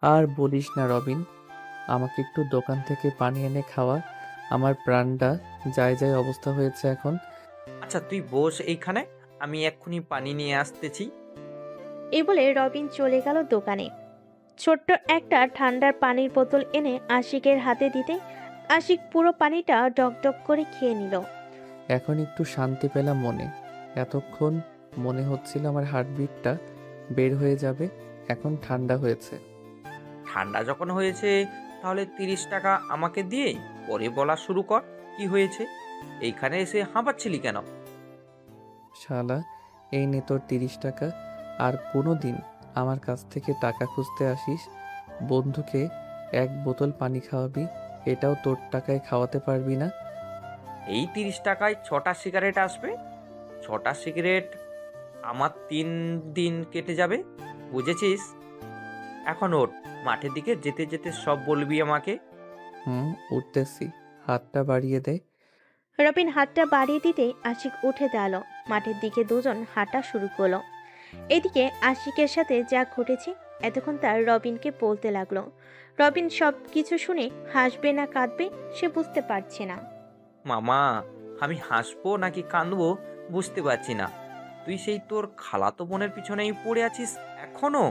আর বলিস না রবিন, আমাকে একটু দোকান থেকে পানি এনে খাওয়া। আমার প্রাণটা যায় যায় অবস্থা হয়েছে এখন। আচ্ছা তুই বস এইখানে, আমি এক্ষুনি পানি নিয়ে আসতেছি। এই বলে রবিন চলে গেল দোকানে। ছোট্ট একটা ঠান্ডার পানির বোতল এনে আশিকের হাতে দিতে আশিক পুরো পানিটা ডক করে খেয়ে নিল। এখন একটু শান্তি পেলাম মনে। এতক্ষণ মনে হচ্ছিল আমার হার্টবিটটা বের হয়ে যাবে। এখন ঠান্ডা হয়েছে। ঠান্ডা যখন হয়েছে তাহলে 30 টাকা আমাকে দিয়ে পরে বলা শুরু কর, কি হয়েছে? এইখানে এসে হাঁপাচ্ছিলি কেন? শালা, এই নে তোর 30 টাকা। আর কোনো দিন আমার কাছ থেকে টাকা খুঁজতে আসিস, বন্ধুকে এক বোতল পানি খাওয়াবি, এটাও তোর টাকায় খাওয়াতে পারবি না। এই 30 টাকায় 6টা সিগারেট আসবে। 6টা সিগারেট আমার 3 দিন কেটে যাবে, বুঝেছিস? এখন ওঠ, মাঠের দিকে যেতে যেতে সব বলবি আমাকে। হুম, উঠতেছি। হাতটা বাড়িয়ে দে। রবিন হাতটা বাড়িয়ে দিতেই আশিক উঠে দাঁড়ালো। মাঠের দিকে দুজন হাঁটা শুরু করলো। এদিকে আশিকের সাথে যা ঘটেছে এতক্ষণ তার রবিনকে বলতে লাগলো। রবিন সব কিছু শুনে হাসবে না কাঁদবে সে বুঝতে পারছে না। মামা, আমি হাসবো নাকি কাঁদবো বুঝতে পারছি না। তুই সেই তোর খালাতো বোনের পিছনেই পড়ে আছিস এখনো।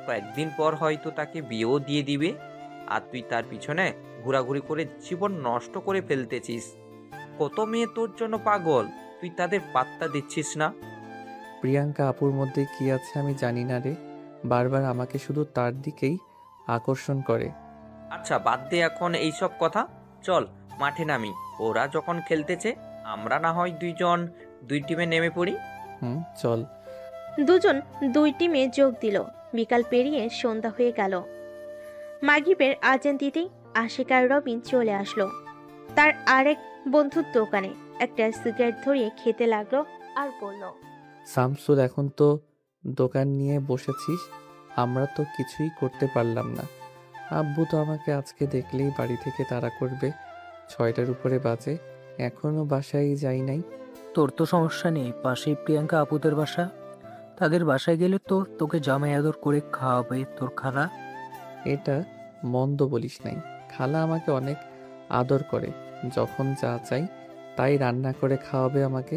কয়েকদিন পর হয়তো তাকে বিয়েও দিয়ে দিবে, আর তুই তার পিছনে ঘোরাঘুরি করে জীবন নষ্ট করে ফেলতেছিস। কত মেয়ে তোর জন্য পাগল, তুই তাদের পাত্তা দিচ্ছিস না। প্রিয়াঙ্কা আপুর মধ্যে কি আছে আমি জানি না রে, বারবার আমাকে শুধু তার দিকেই আকর্ষণ করে। আচ্ছা বাদ দে এখন এইসব কথা, চল মাঠে নামি। ওরা যখন খেলতেছে আমরা না হয় দুইজন দুই টিমে নেমে পড়ি। হুম, চল। দুজন দুই টিমে যোগ দিল। বিকাল পেরিয়ে সন্ধ্যা হয়ে গেল। মাগরিবের আজান দিতেই আশিক আর রবিন চলে আসলো তার আরেক বন্ধুর দোকানে। একটা সিগারেট ধরিয়ে খেতে লাগলো আর বলল, শামসুল, এখন তো দোকান নিয়ে বসেছিস, আমরা তো কিছুই করতে পারলাম না। আব্বু তো আমাকে আজকে দেখলেই বাড়ি থেকে তাড়া করবে। 6টার উপরে বাজে, এখনো বাসায় যাই নাই। তোর তো সমস্যা নেই, পাশেই প্রিয়াঙ্কা আপুদের বাসা। তাদের বাসায় গেলে তো তোকে জামাই আদর করে খাওয়াবে তোর খালা। এটা মন্দ বলিস নাই, খালা আমাকে অনেক আদর করে। যখন যা চাই তাই রান্না করে খাওয়াবে আমাকে।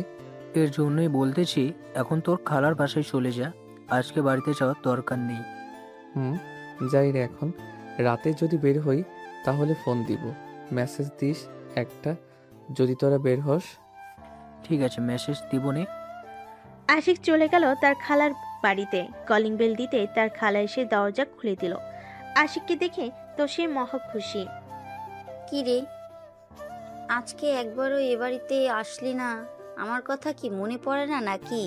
এর জন্যই বলতেছি এখন তোর খালার বাসায় চলে যা, আজকে বাড়িতে যাওয়ার দরকার নেই। হুম, যাই রে। এখন রাতে যদি বের হই তাহলে ফোন দিব, মেসেজ দিস একটা যদি তোরা বের হস। ঠিক আছে, মেসেজ দিবনে। আশিক চলে গেল তার খালার বাড়িতে। কলিং বেল দিতে তার খালা এসে দরজা খুলে দিল। আশিককে দেখে তো সে মহা খুশি। কি রে, আজকে একবারও এ বাড়িতে আসলি না? আমার কথা কি মনে পড়ে না নাকি?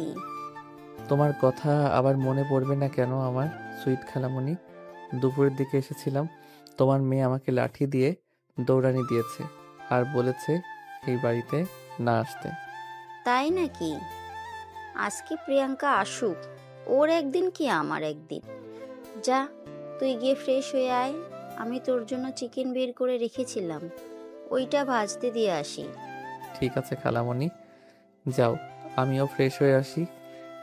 তোমার কথা আবার মনে পড়বে না কেন আমার সুইট খালামণি? দুপুরের দিকে এসেছিলাম, তোমার মেয়ে আমাকে লাঠি দিয়ে দৌড়ানি দিয়েছে আর বলেছে এই বাড়িতে না আসতে। তাই নাকি? আজকে প্রিয়াঙ্কা আসুক, ওর একদিন কি আমার একদিন। যা, তুই গিয়ে ফ্রেশ হয়ে আয়। আমি তোর জন্য চিকেন বের করে রেখেছিলাম, ওইটা ভাজতে দিয়ে আসি। ঠিক আছে খালামণি, যাও, আমিও ফ্রেশ হয়ে আসি।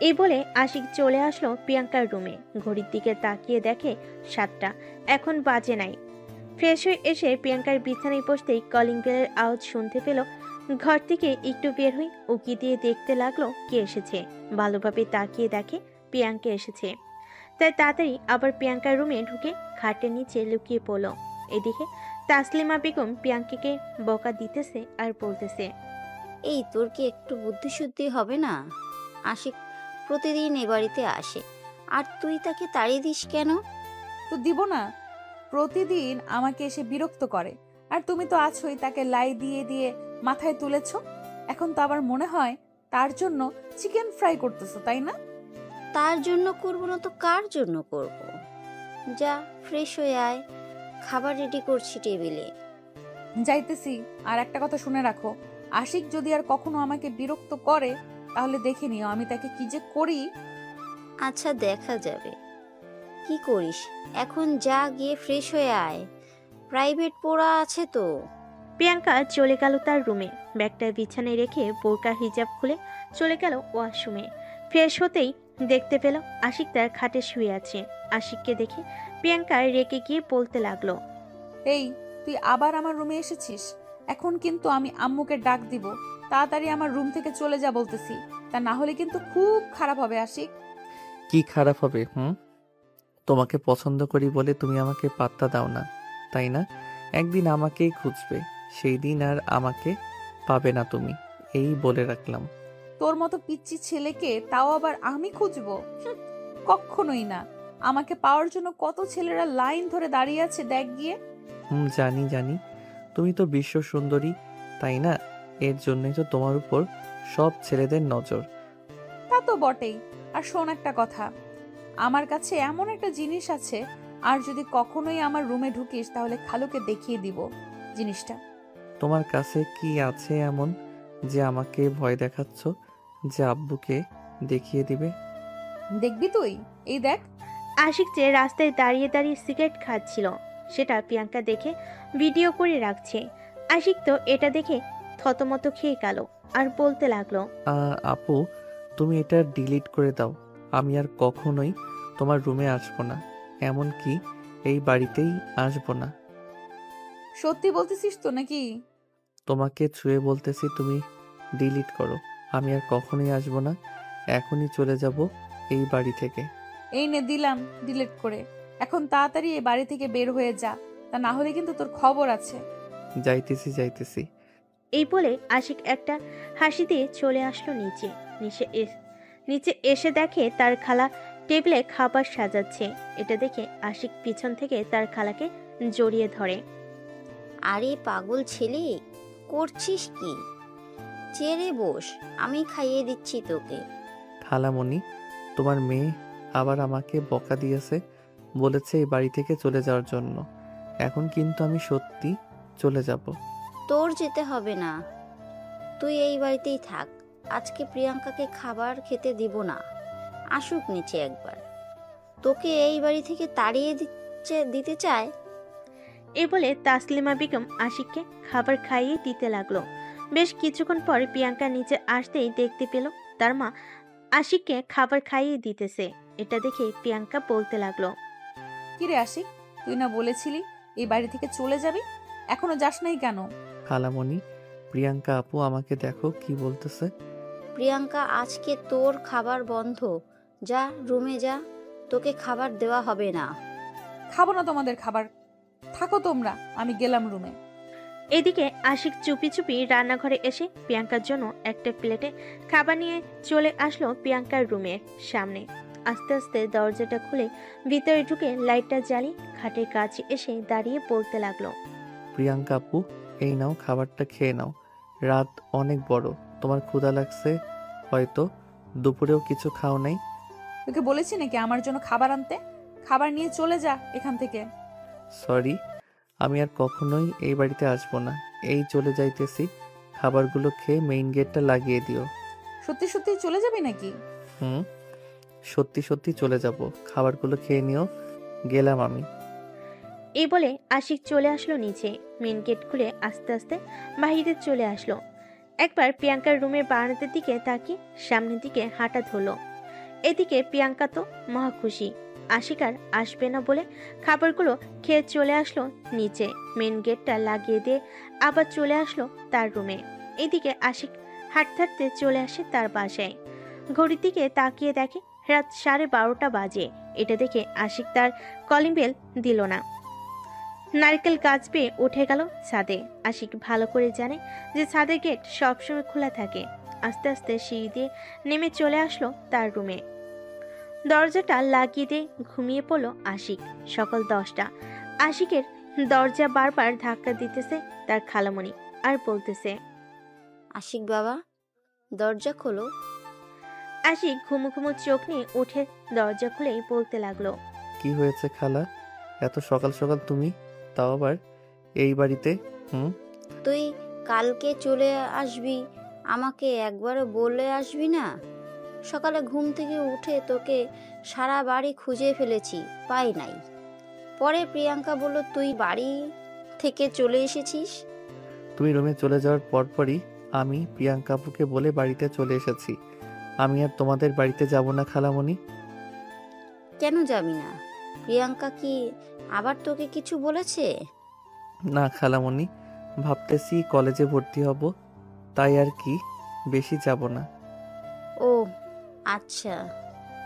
এই বলে আশিক চলে আসলো প্রিয়াঙ্কার রুমে। ঘড়ির দিকে তাকিয়ে দেখে 7টা, এখন বাজে নাই। ফ্রেশ হয়ে এসে প্রিয়াঙ্কার বিছানায় বসতেই কলিং বেলের আওয়াজ শুনতে পেল। ঘর থেকে একটু বের হয়ে উকি দিয়ে দেখতে লাগলো কে এসেছে। ভালোভাবে তাকিয়ে দেখে প্রিয়াঙ্কা এসেছে। তাই তাড়াতাড়ি আবার প্রিয়াঙ্কার রুমে ঢুকে খাটের নিচে লুকিয়ে পড়ল। এদিকে তাসলিমা বেগম প্রিয়াঙ্কাকে বকা দিতেছে আর বলতেছে, এই তোর কি একটু বুদ্ধিশুদ্ধি হবে না? আশিক প্রতিদিন এ বাড়িতে আসে, আর তুই তাকে তাড়িয়ে দিস কেন? তো দিব না, প্রতিদিন আমাকে এসে বিরক্ত করে। আর তুমি তো আছোই, তাকে লাই দিয়ে দিয়ে মাথায় তুলেছো। এখন তো আবার মনে হয় তার জন্য চিকেন ফ্রাই করতেছো, তাই না? তার জন্য করবো না তো কার জন্য করব? যা, ফ্রেশ হয়ে আয়, খাবার রেডি করছি টেবিলে। যাইতেছি। আর একটা কথা শুনে রাখো, আশিক যদি আর কখনো আমাকে বিরক্ত করে তাহলে দেখে নিও আমি তাকে কি যে করি। আচ্ছা, দেখা যাবে কি করিস। এখন যা, গিয়ে ফ্রেশ হয়ে আয়, প্রাইভেট পড়া আছে তো। প্রিয়াঙ্কা চলে গেল তার রুমে। ব্যাগটা বিছানায় রেখে বোরকা হিজাব খুলে চলে গেল ওয়াশরুমে। ফ্রেশ হতেই দেখতে পেল আশিক তার খাটে শুয়ে আছে। আশিককে দেখে প্রিয়াঙ্কা রেগে গিয়ে বলতে লাগলো, এই, তুই আবার আমার রুমে এসেছিস। এখন কিন্তু আমি আম্মুকে ডাক দিব। তাড়াতাড়ি আমার রুম থেকে চলে যা বলতেছি, তা না হলে কিন্তু খুব খারাপ হবে আশিক। কি খারাপ হবে? তোমাকে পছন্দ করি বলে তুমি আমাকে পাত্তা দাও না, তাই না? একদিন আমাকেই খুঁজবে, সেই দিন আর আমাকে পাবে না তুমি, এই বলে রাখলাম। তোর মতো পিচ্চি ছেলেকে তাও আবার আমি খুঁজবো? কখনোই না। আমাকে পাওয়ার জন্য কত ছেলেরা লাইন ধরে দাঁড়িয়ে আছে দেখ গিয়ে। জানি জানি, তুমি তো বিশ্ব সুন্দরী, তাই না? এর জন্যই তো তোমার উপর সব ছেলেদের নজর। তা তো বটেই। আর শোন একটা কথা, আমার কাছে এমন একটা জিনিস আছে, আর যদি কখনোই আমার রুমে ঢুকিস তাহলে খালুকে দেখিয়ে দিব জিনিসটা। তোমার কাছে কি আছে এমন যে আমাকে ভয় দেখাচ্ছ যে আব্বুকে দেখিয়ে দিবে? দেখবি তুই, এই দেখ। আশিক যে রাস্তায় দাঁড়িয়ে দাঁড়িয়ে সিগারেট খাচ্ছিল সেটা প্রিয়াঙ্কা দেখে ভিডিও করে রাখছে। আশিক তো এটা দেখে থতমত খেয়ে গেল আর বলতে লাগলো, আপু, তুমি এটা ডিলিট করে দাও। আমি আর কখনোই তোমার রুমে আসবো না, এমনকি এই বাড়িতেই আসবো না। সত্যি বলতেছিস তো নাকি? তোমাকে ছুঁয়ে বলতেছি, তুমি ডিলিট করো। আমি আর কখনোই আসবো না, এখনই চলে যাব এই বাড়ি থেকে। এই নে দিলাম ডিলিট করে। এখন তাড়াতাড়ি এই বাড়ি থেকে বের হয়ে যা, তা না হলে কিন্তু তোর খবর আছে। যাইতেছি যাইতেছি। এই বলে আশিক একটা হাসি দিয়ে চলে আসলো নিচে। নিচে এসে দেখে তার খালা টেবিলে খাবার সাজাচ্ছে। এটা দেখে আশিক পিছন থেকে তার খালাকে জড়িয়ে ধরে। আরে পাগল ছেলে, করছিস কি? চেয়ারে বস, আমি খাইয়ে দিচ্ছি তোকে। খালামণি, তোমার মেয়ে আবার আমাকে বকা দিয়েছে, বলেছে এই বাড়ি থেকে চলে যাওয়ার জন্য। এখন কিন্তু আমি সত্যি চলে যাব। তোর যেতে হবে না, তুই এই বাড়িতেই থাক। আজকে প্রিয়াঙ্কাকে খাবার খেতে দিব না, আসুক নিচে একবার। তোকে এই বাড়ি থেকে তাড়িয়ে দিতে চায়। এই বলে তাসলিমা বেগম আশিককে খাবার খাইয়ে দিতে লাগলো। বেশ কিছুক্ষণ পর প্রিয়াঙ্কা নিচে আসতেই দেখতে পেল তার মা আশিককে খাবার খাইয়ে দিতেছে। এটা দেখে প্রিয়াঙ্কা বলতে লাগলো, কিরে আশিক, তুই না বলেছিলি এই বাড়ি থেকে চলে যাবি, এখনো যাস নাই কেন? খালামণি, প্রিয়াঙ্কা আপু আমাকে দেখো কি বলতেছে। প্রিয়াঙ্কা, আজকে তোর খাবার বন্ধ। যা রুমে যা, তোকে খাবার দেওয়া হবে না। খাবো না তোমাদের খাবার, থাকো তোমরা, আমি গেলাম রুমে। এদিকে আশিক চুপি চুপি রান্নাঘরে এসে প্রিয়াঙ্কার জন্য একটা প্লেটে খাবার নিয়ে চলে আসলো প্রিয়াঙ্কার রুমের সামনে। আস্তে আস্তে দরজাটা খুলে ভিতরে ঢুকে লাইটটা জ্বালিয়ে খাটের কাছে এসে দাঁড়িয়ে বলতে লাগলো, প্রিয়াঙ্কা আপু, এই নাও খাবারটা খেয়ে নাও। রাত অনেক বড়, তোমার ক্ষুধা লাগছে হয়তো, দুপুরেও কিছু খাও নাই। তোকে বলেছি নাকি আমার জন্য খাবার আনতে? খাবার নিয়ে চলে যা এখান থেকে। সরি, আমি আর কখনোই এই বাড়িতে আসবো না, এই চলে যাইতেছি। খাবারগুলো খেয়ে মেইন গেটটা লাগিয়ে দিও। সত্যি সত্যি চলে যাবি নাকি? সত্যি সত্যি চলে যাব, খাবারগুলো খেয়ে নিও। গেলাম আমি। এই বলে আশিক চলে আসলো নিচে। মেন গেট খুলে আস্তে আস্তে বাহিরে চলে আসলো। একবার প্রিয়াঙ্কার রুমের বারান্দার দিকে তাকিয়ে সামনের দিকে হাঁটা ধরলো। এদিকে প্রিয়াঙ্কা তো মহা খুশি, আশিক আর আসবে না বলে খাবারগুলো খেয়ে চলে আসলো নিচে। মেন গেটটা লাগিয়ে দিয়ে আবার চলে আসলো তার রুমে। এদিকে আশিক হাঁটতে হাঁটতে চলে আসে তার বাসায়। ঘড়ির দিকে তাকিয়ে দেখে রাত 12:30 বাজে। এটা দেখে আশিক তার কলিং বেল দিল না, নারকেল গাছ পেয়ে উঠে গেল ছাদে। আশিক ভালো করে জানে যে ছাদের গেট সবসময় খোলা থাকে। আস্তে আস্তে সিঁড়ি দিয়ে নেমে চলে আসলো তার রুমে। দরজাটা লাগিয়ে দিয়ে ঘুমিয়ে পড়লো আশিক। সকাল 10টা। আশিকের দরজা বারবার ধাক্কা দিতেছে তার খালামণি আর বলতেছে, আশিক বাবা, দরজা খোলো। আশিক ঘুমু ঘুমু চোখ নিয়ে উঠে দরজা খুলেই বলতে লাগলো, কি হয়েছে খালা, এত সকাল সকাল তুমি, তাও আবার এই বাড়িতে? তুই কালকে চলে আসবি, আমাকে একবারও বলে আসবি না? সকালে ঘুম থেকে উঠে তোকে সারা বাড়ি খুঁজে ফেলেছি, পাই নাই। পরে প্রিয়াঙ্কা বলল তুই বাড়ি থেকে চলে এসেছিস। তুমি রুমে চলে যাওয়ার পরপরই আমি প্রিয়াঙ্কা আপুকে বলে বাড়িতে চলে এসেছি। আমি আর তোমাদের বাড়িতে যাব না খালামণি। কেন যাবি না? প্রিয়াঙ্কা কি আবার তোকে কিছু বলেছে? না খালামণি, ভাবতেছি কলেজে ভর্তি হব, তাই আর কি, বেশি যাব না। ও আচ্ছা,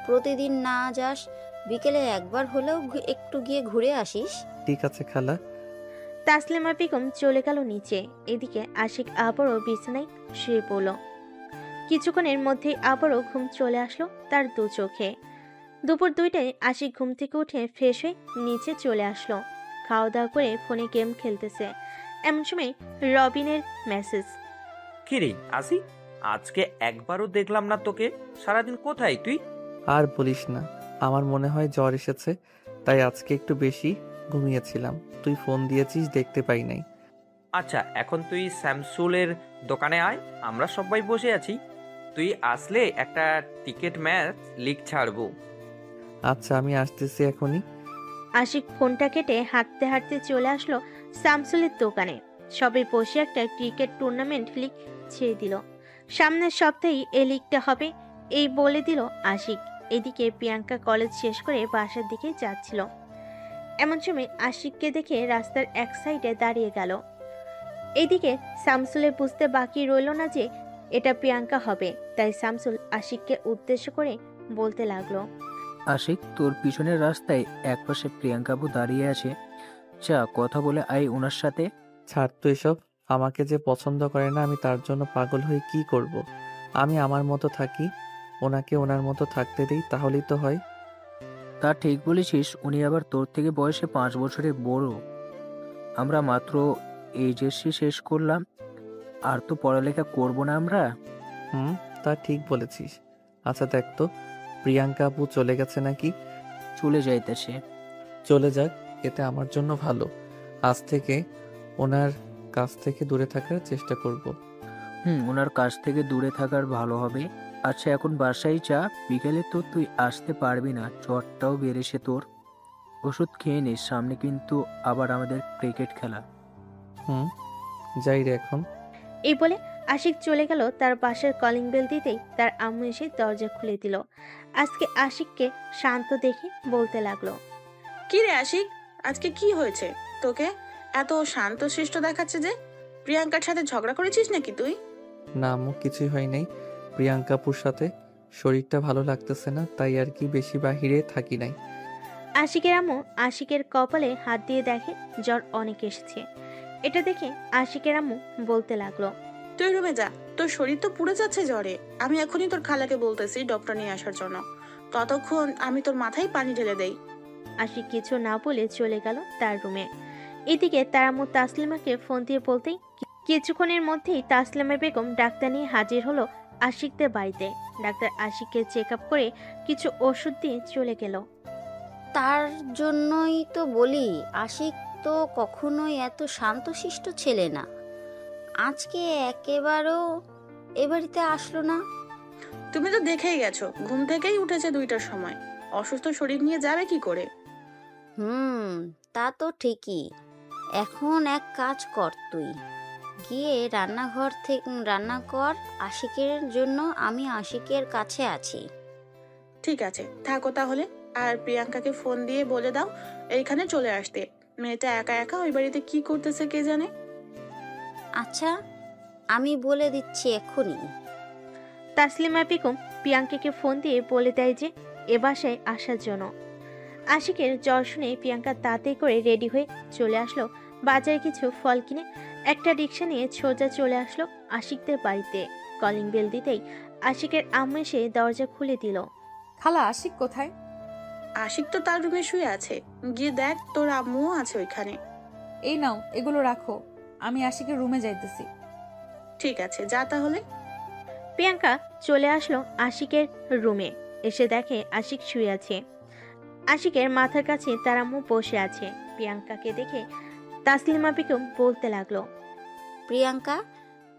প্রতিদিন না যাস, বিকেলে একবার হলেও একটু গিয়ে ঘুরে আসিস। ঠিক আছে খালা। তাসলিমা বেগম চলে গেল নিচে। এদিকে আশিক আবারও বিছানায় শুয়ে পড়ল। কিছুক্ষণের মধ্যেই আবারও ঘুম চলে আসলো তার দু চোখে। দুপুর 2টায় আশিক ঘুম থেকে উঠে ফ্রেশ হয়ে নিচে চলে আসলো। খাওয়া দাওয়া করে ফোনে গেম খেলতেছে। এমন সময় রবিনের মেসেজ। কিরে আসি, আজকে একবারও দেখলাম না তোকে। সারাদিন কোথায় তুই? আর বলিস না, আমার মনে হয় জ্বর এসেছে, তাই আজকে একটু বেশি ঘুমিয়েছিলাম। তুই ফোন দিয়েছিস, দেখতে পাই নাই। আচ্ছা, এখন তুই স্যামসুলের দোকানে আয়, আমরা সবাই বসে আছি। তুই আসলে একটা টিকেট ম্যাচ লিগ ছাড়বো। আচ্ছা, আমি আসতেছি এখনই। আশিক ফোনটা কেটে হাঁটতে হাঁটতে চলে আসলো শামসুলের দোকানে। সবাই বসে একটা ক্রিকেট টুর্নামেন্ট লিগ ছেড়ে দিল। সামনের সপ্তাহেই এই লিগটা হবে, এই বলে দিল আশিক। এদিকে প্রিয়াঙ্কা কলেজ শেষ করে বাসার দিকে যাচ্ছিল। এমন সময় আশিককে দেখে রাস্তার এক সাইডে দাঁড়িয়ে গেল। এদিকে শামসুলের বুঝতে বাকি রইল না যে এটা প্রিয়াঙ্কা হবে, তাই শামসুল আশিককে উদ্দেশ্য করে বলতে লাগলো। আশিক, তোর পিছনের রাস্তায় একপাশে প্রিয়াঙ্কাবু দাঁড়িয়ে আছে, যা কথা বলে আয় ওনার সাথে। ছাড় তো এসব। আমাকে যে পছন্দ করে না, আমি তার জন্য পাগল হয়ে কি করব? আমি আমার মতো থাকি, ওনাকে ওনার মতো থাকতে দিই, তাহলেই তো হয়। তা ঠিক বলেছিস, উনি আবার তোর থেকে বয়সে 5 বছরের বড়। আমরা মাত্র এইচএসসি শেষ করলাম, আর তো পড়ালেখা করব না আমরা। হুম, তা ঠিক বলেছিস। আচ্ছা দেখ তো, প্রিয়াঙ্কা আপু চলে গেছে নাকি? চলে যাইতেছে। চলে যাক, এতে আমার জন্য ভালো। আজ থেকে ওনার কাছ থেকে দূরে থাকার চেষ্টা করব। ওনার কাছ থেকে দূরে থাকার ভালো হবে। আচ্ছা, এখন বাসায় যা, বিকেলে তো তুই আসতে পারবি না, জ্বরটাও বেড়েছে তোর। ওষুধ খেয়ে নিস, সামনে কিন্তু আবার আমাদের ক্রিকেট খেলা। হুম, যাই রে এখন। এই বলে আশিক চলে গেল। তার বাসার কলিং বেল দিতেই তার আম্মু এসে দরজা খুলে দিল। আজকে আশিককে শান্ত দেখে বলতে লাগলো। কি রে আশিক, আজকে কি হয়েছে? তোকে এত শান্তশিষ্ট দেখাচ্ছে যে? প্রিয়াঙ্কার সাথে ঝগড়া করেছিস নাকি তুই? না আম্মু, কিছুই হয় নাই। প্রিয়াঙ্কা আপুর সাথে শরীরটা ভালো লাগতেছে না, তাই আর কি, বেশি বাহিরে থাকি নাই। আশিকের আম্মু আশিকের কপালে হাত দিয়ে দেখে জ্বর অনেক এসেছে। এটা দেখে আশিকের আম্মু বলতে লাগলো। তুই রুমে যা, তোর শরীর তো পুড়ে যাচ্ছে জ্বরে। আমি এখনই তোর খালাকে বলতেছি ডক্টর নিয়ে আসার জন্য। ততক্ষণ আমি তোর মাথায় পানি ঢেলে দেই। আশিক কিছু না বলে চলে গেল তার রুমে। এদিকে তার আম্মু তাসলিমাকে ফোন দিয়ে বলতেই কিছুক্ষণের মধ্যেই তাসলিমা বেগম ডাক্তার নিয়ে হাজির হলো আশিকদের বাড়িতে। ডাক্তার আশিককে চেক আপ করে কিছু ওষুধ দিয়ে চলে গেল। তার জন্যই তো বলি, আশিক তো কখনোই এত শান্তশিষ্ট ছেলে না। আজকে একেবারেও এ বাড়িতে আসলো না। তুমি তো দেখেই গেছো, ঘুম থেকেই উঠেছে 2টার সময়। অসুস্থ শরীর নিয়ে যাবে কি করে? তা তো ঠিকই। এখন এক কাজ কর, তুই গিয়ে রান্নাঘর থেকে রান্না কর আশিকের জন্য, আমি আশিকের কাছে আছি। ঠিক আছে, থাকো তাহলে। আর প্রিয়াঙ্কাকে ফোন দিয়ে বলে দাও এইখানে চলে আসতে। মেয়েটা একা একা ওই বাড়িতে কি করতেছে কে জানে। আচ্ছা, আমি বলে দিচ্ছি এক্ষুনি। তাসলিমা বেগম প্রিয়াঙ্কাকে ফোন দিয়ে বলে দেয় যে এ বাসায় আসার জন্য। আশিকের জ্বর শুনে প্রিয়াঙ্কা তাড়াতাড়ি করে রেডি হয়ে চলে আসলো বাজারে কিছু ফল কিনে। একটা রিক্সা নিয়ে সোজা চলে আসলো আশিকদের বাড়িতে। কলিং বেল দিতেই আশিকের আম্মু এসে দরজা খুলে দিল। খালা, আশিক কোথায়? আশিক তো তার রুমে শুয়ে আছে, গিয়ে দেখ তোর আম্মুও আছে ওইখানে। এই নাও, এগুলো রাখো, আমি আশিকের রুমে যাইতেছি। ঠিক আছে, যা তাহলে। প্রিয়াঙ্কা চলে আসলো আশিকের রুমে। এসে দেখে আশিক শুয়ে আছে। আশিকের মাথার কাছে তার আম্মু বসে আছে। প্রিয়াঙ্কাকে দেখে তাসলিমা বেগম বলতে লাগলো। প্রিয়াঙ্কা,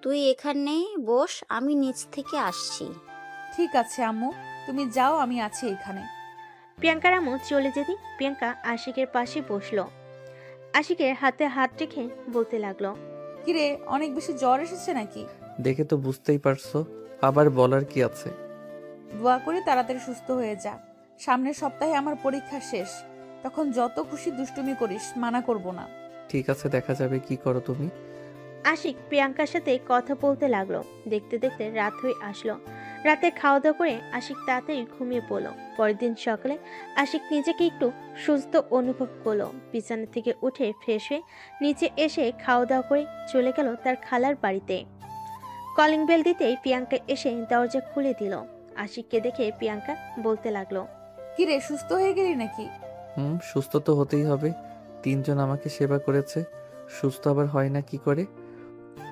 তুই এখানে বস, আমি নিচ থেকে আসছি। ঠিক আছে আম্মু, তুমি যাও, আমি আছি এখানে। প্রিয়াঙ্কার আম্মু চলে যেতে প্রিয়াঙ্কা আশিকের পাশে বসলো। আশিকের হাতে হাত রেখে বলতে লাগলো। কিরে, অনেক বেশি জ্বর এসেছে নাকি? দেখে তো বুঝতেই পারছো, আবার বলার কি আছে? দোয়া করি তাড়াতাড়ি সুস্থ হয়ে যা। সামনের সপ্তাহে আমার পরীক্ষা শেষ, তখন যত খুশি দুষ্টুমি করিস, মানা করব না। ঠিক আছে, দেখা যাবে কি করো তুমি। আশিক প্রিয়াঙ্কার সাথে কথা বলতে লাগলো। দেখতে দেখতে রাত হয়ে আসলো। রাতে খাওয়া দাওয়া করে আশিক তাড়াতাড়ি ঘুমিয়ে পড়লো। পরের দিন সকালে আশিক নিজেকে একটু সুস্থ অনুভব করলো। বিছানা থেকে উঠে ফ্রেশ হয়ে নিচে এসে খাওয়া দাওয়া করে চলে গেল তার খালার বাড়িতে। কলিং বেল দিতেই প্রিয়াঙ্কা এসে দরজা খুলে দিল। আশিককে দেখে প্রিয়াঙ্কা বলতে লাগলো, কি রে, সুস্থ হয়ে গেলি নাকি? সুস্থ তো হতেই হবে। 3 জন আমাকে সেবা করেছে, সুস্থ আবার হয় না কি করে?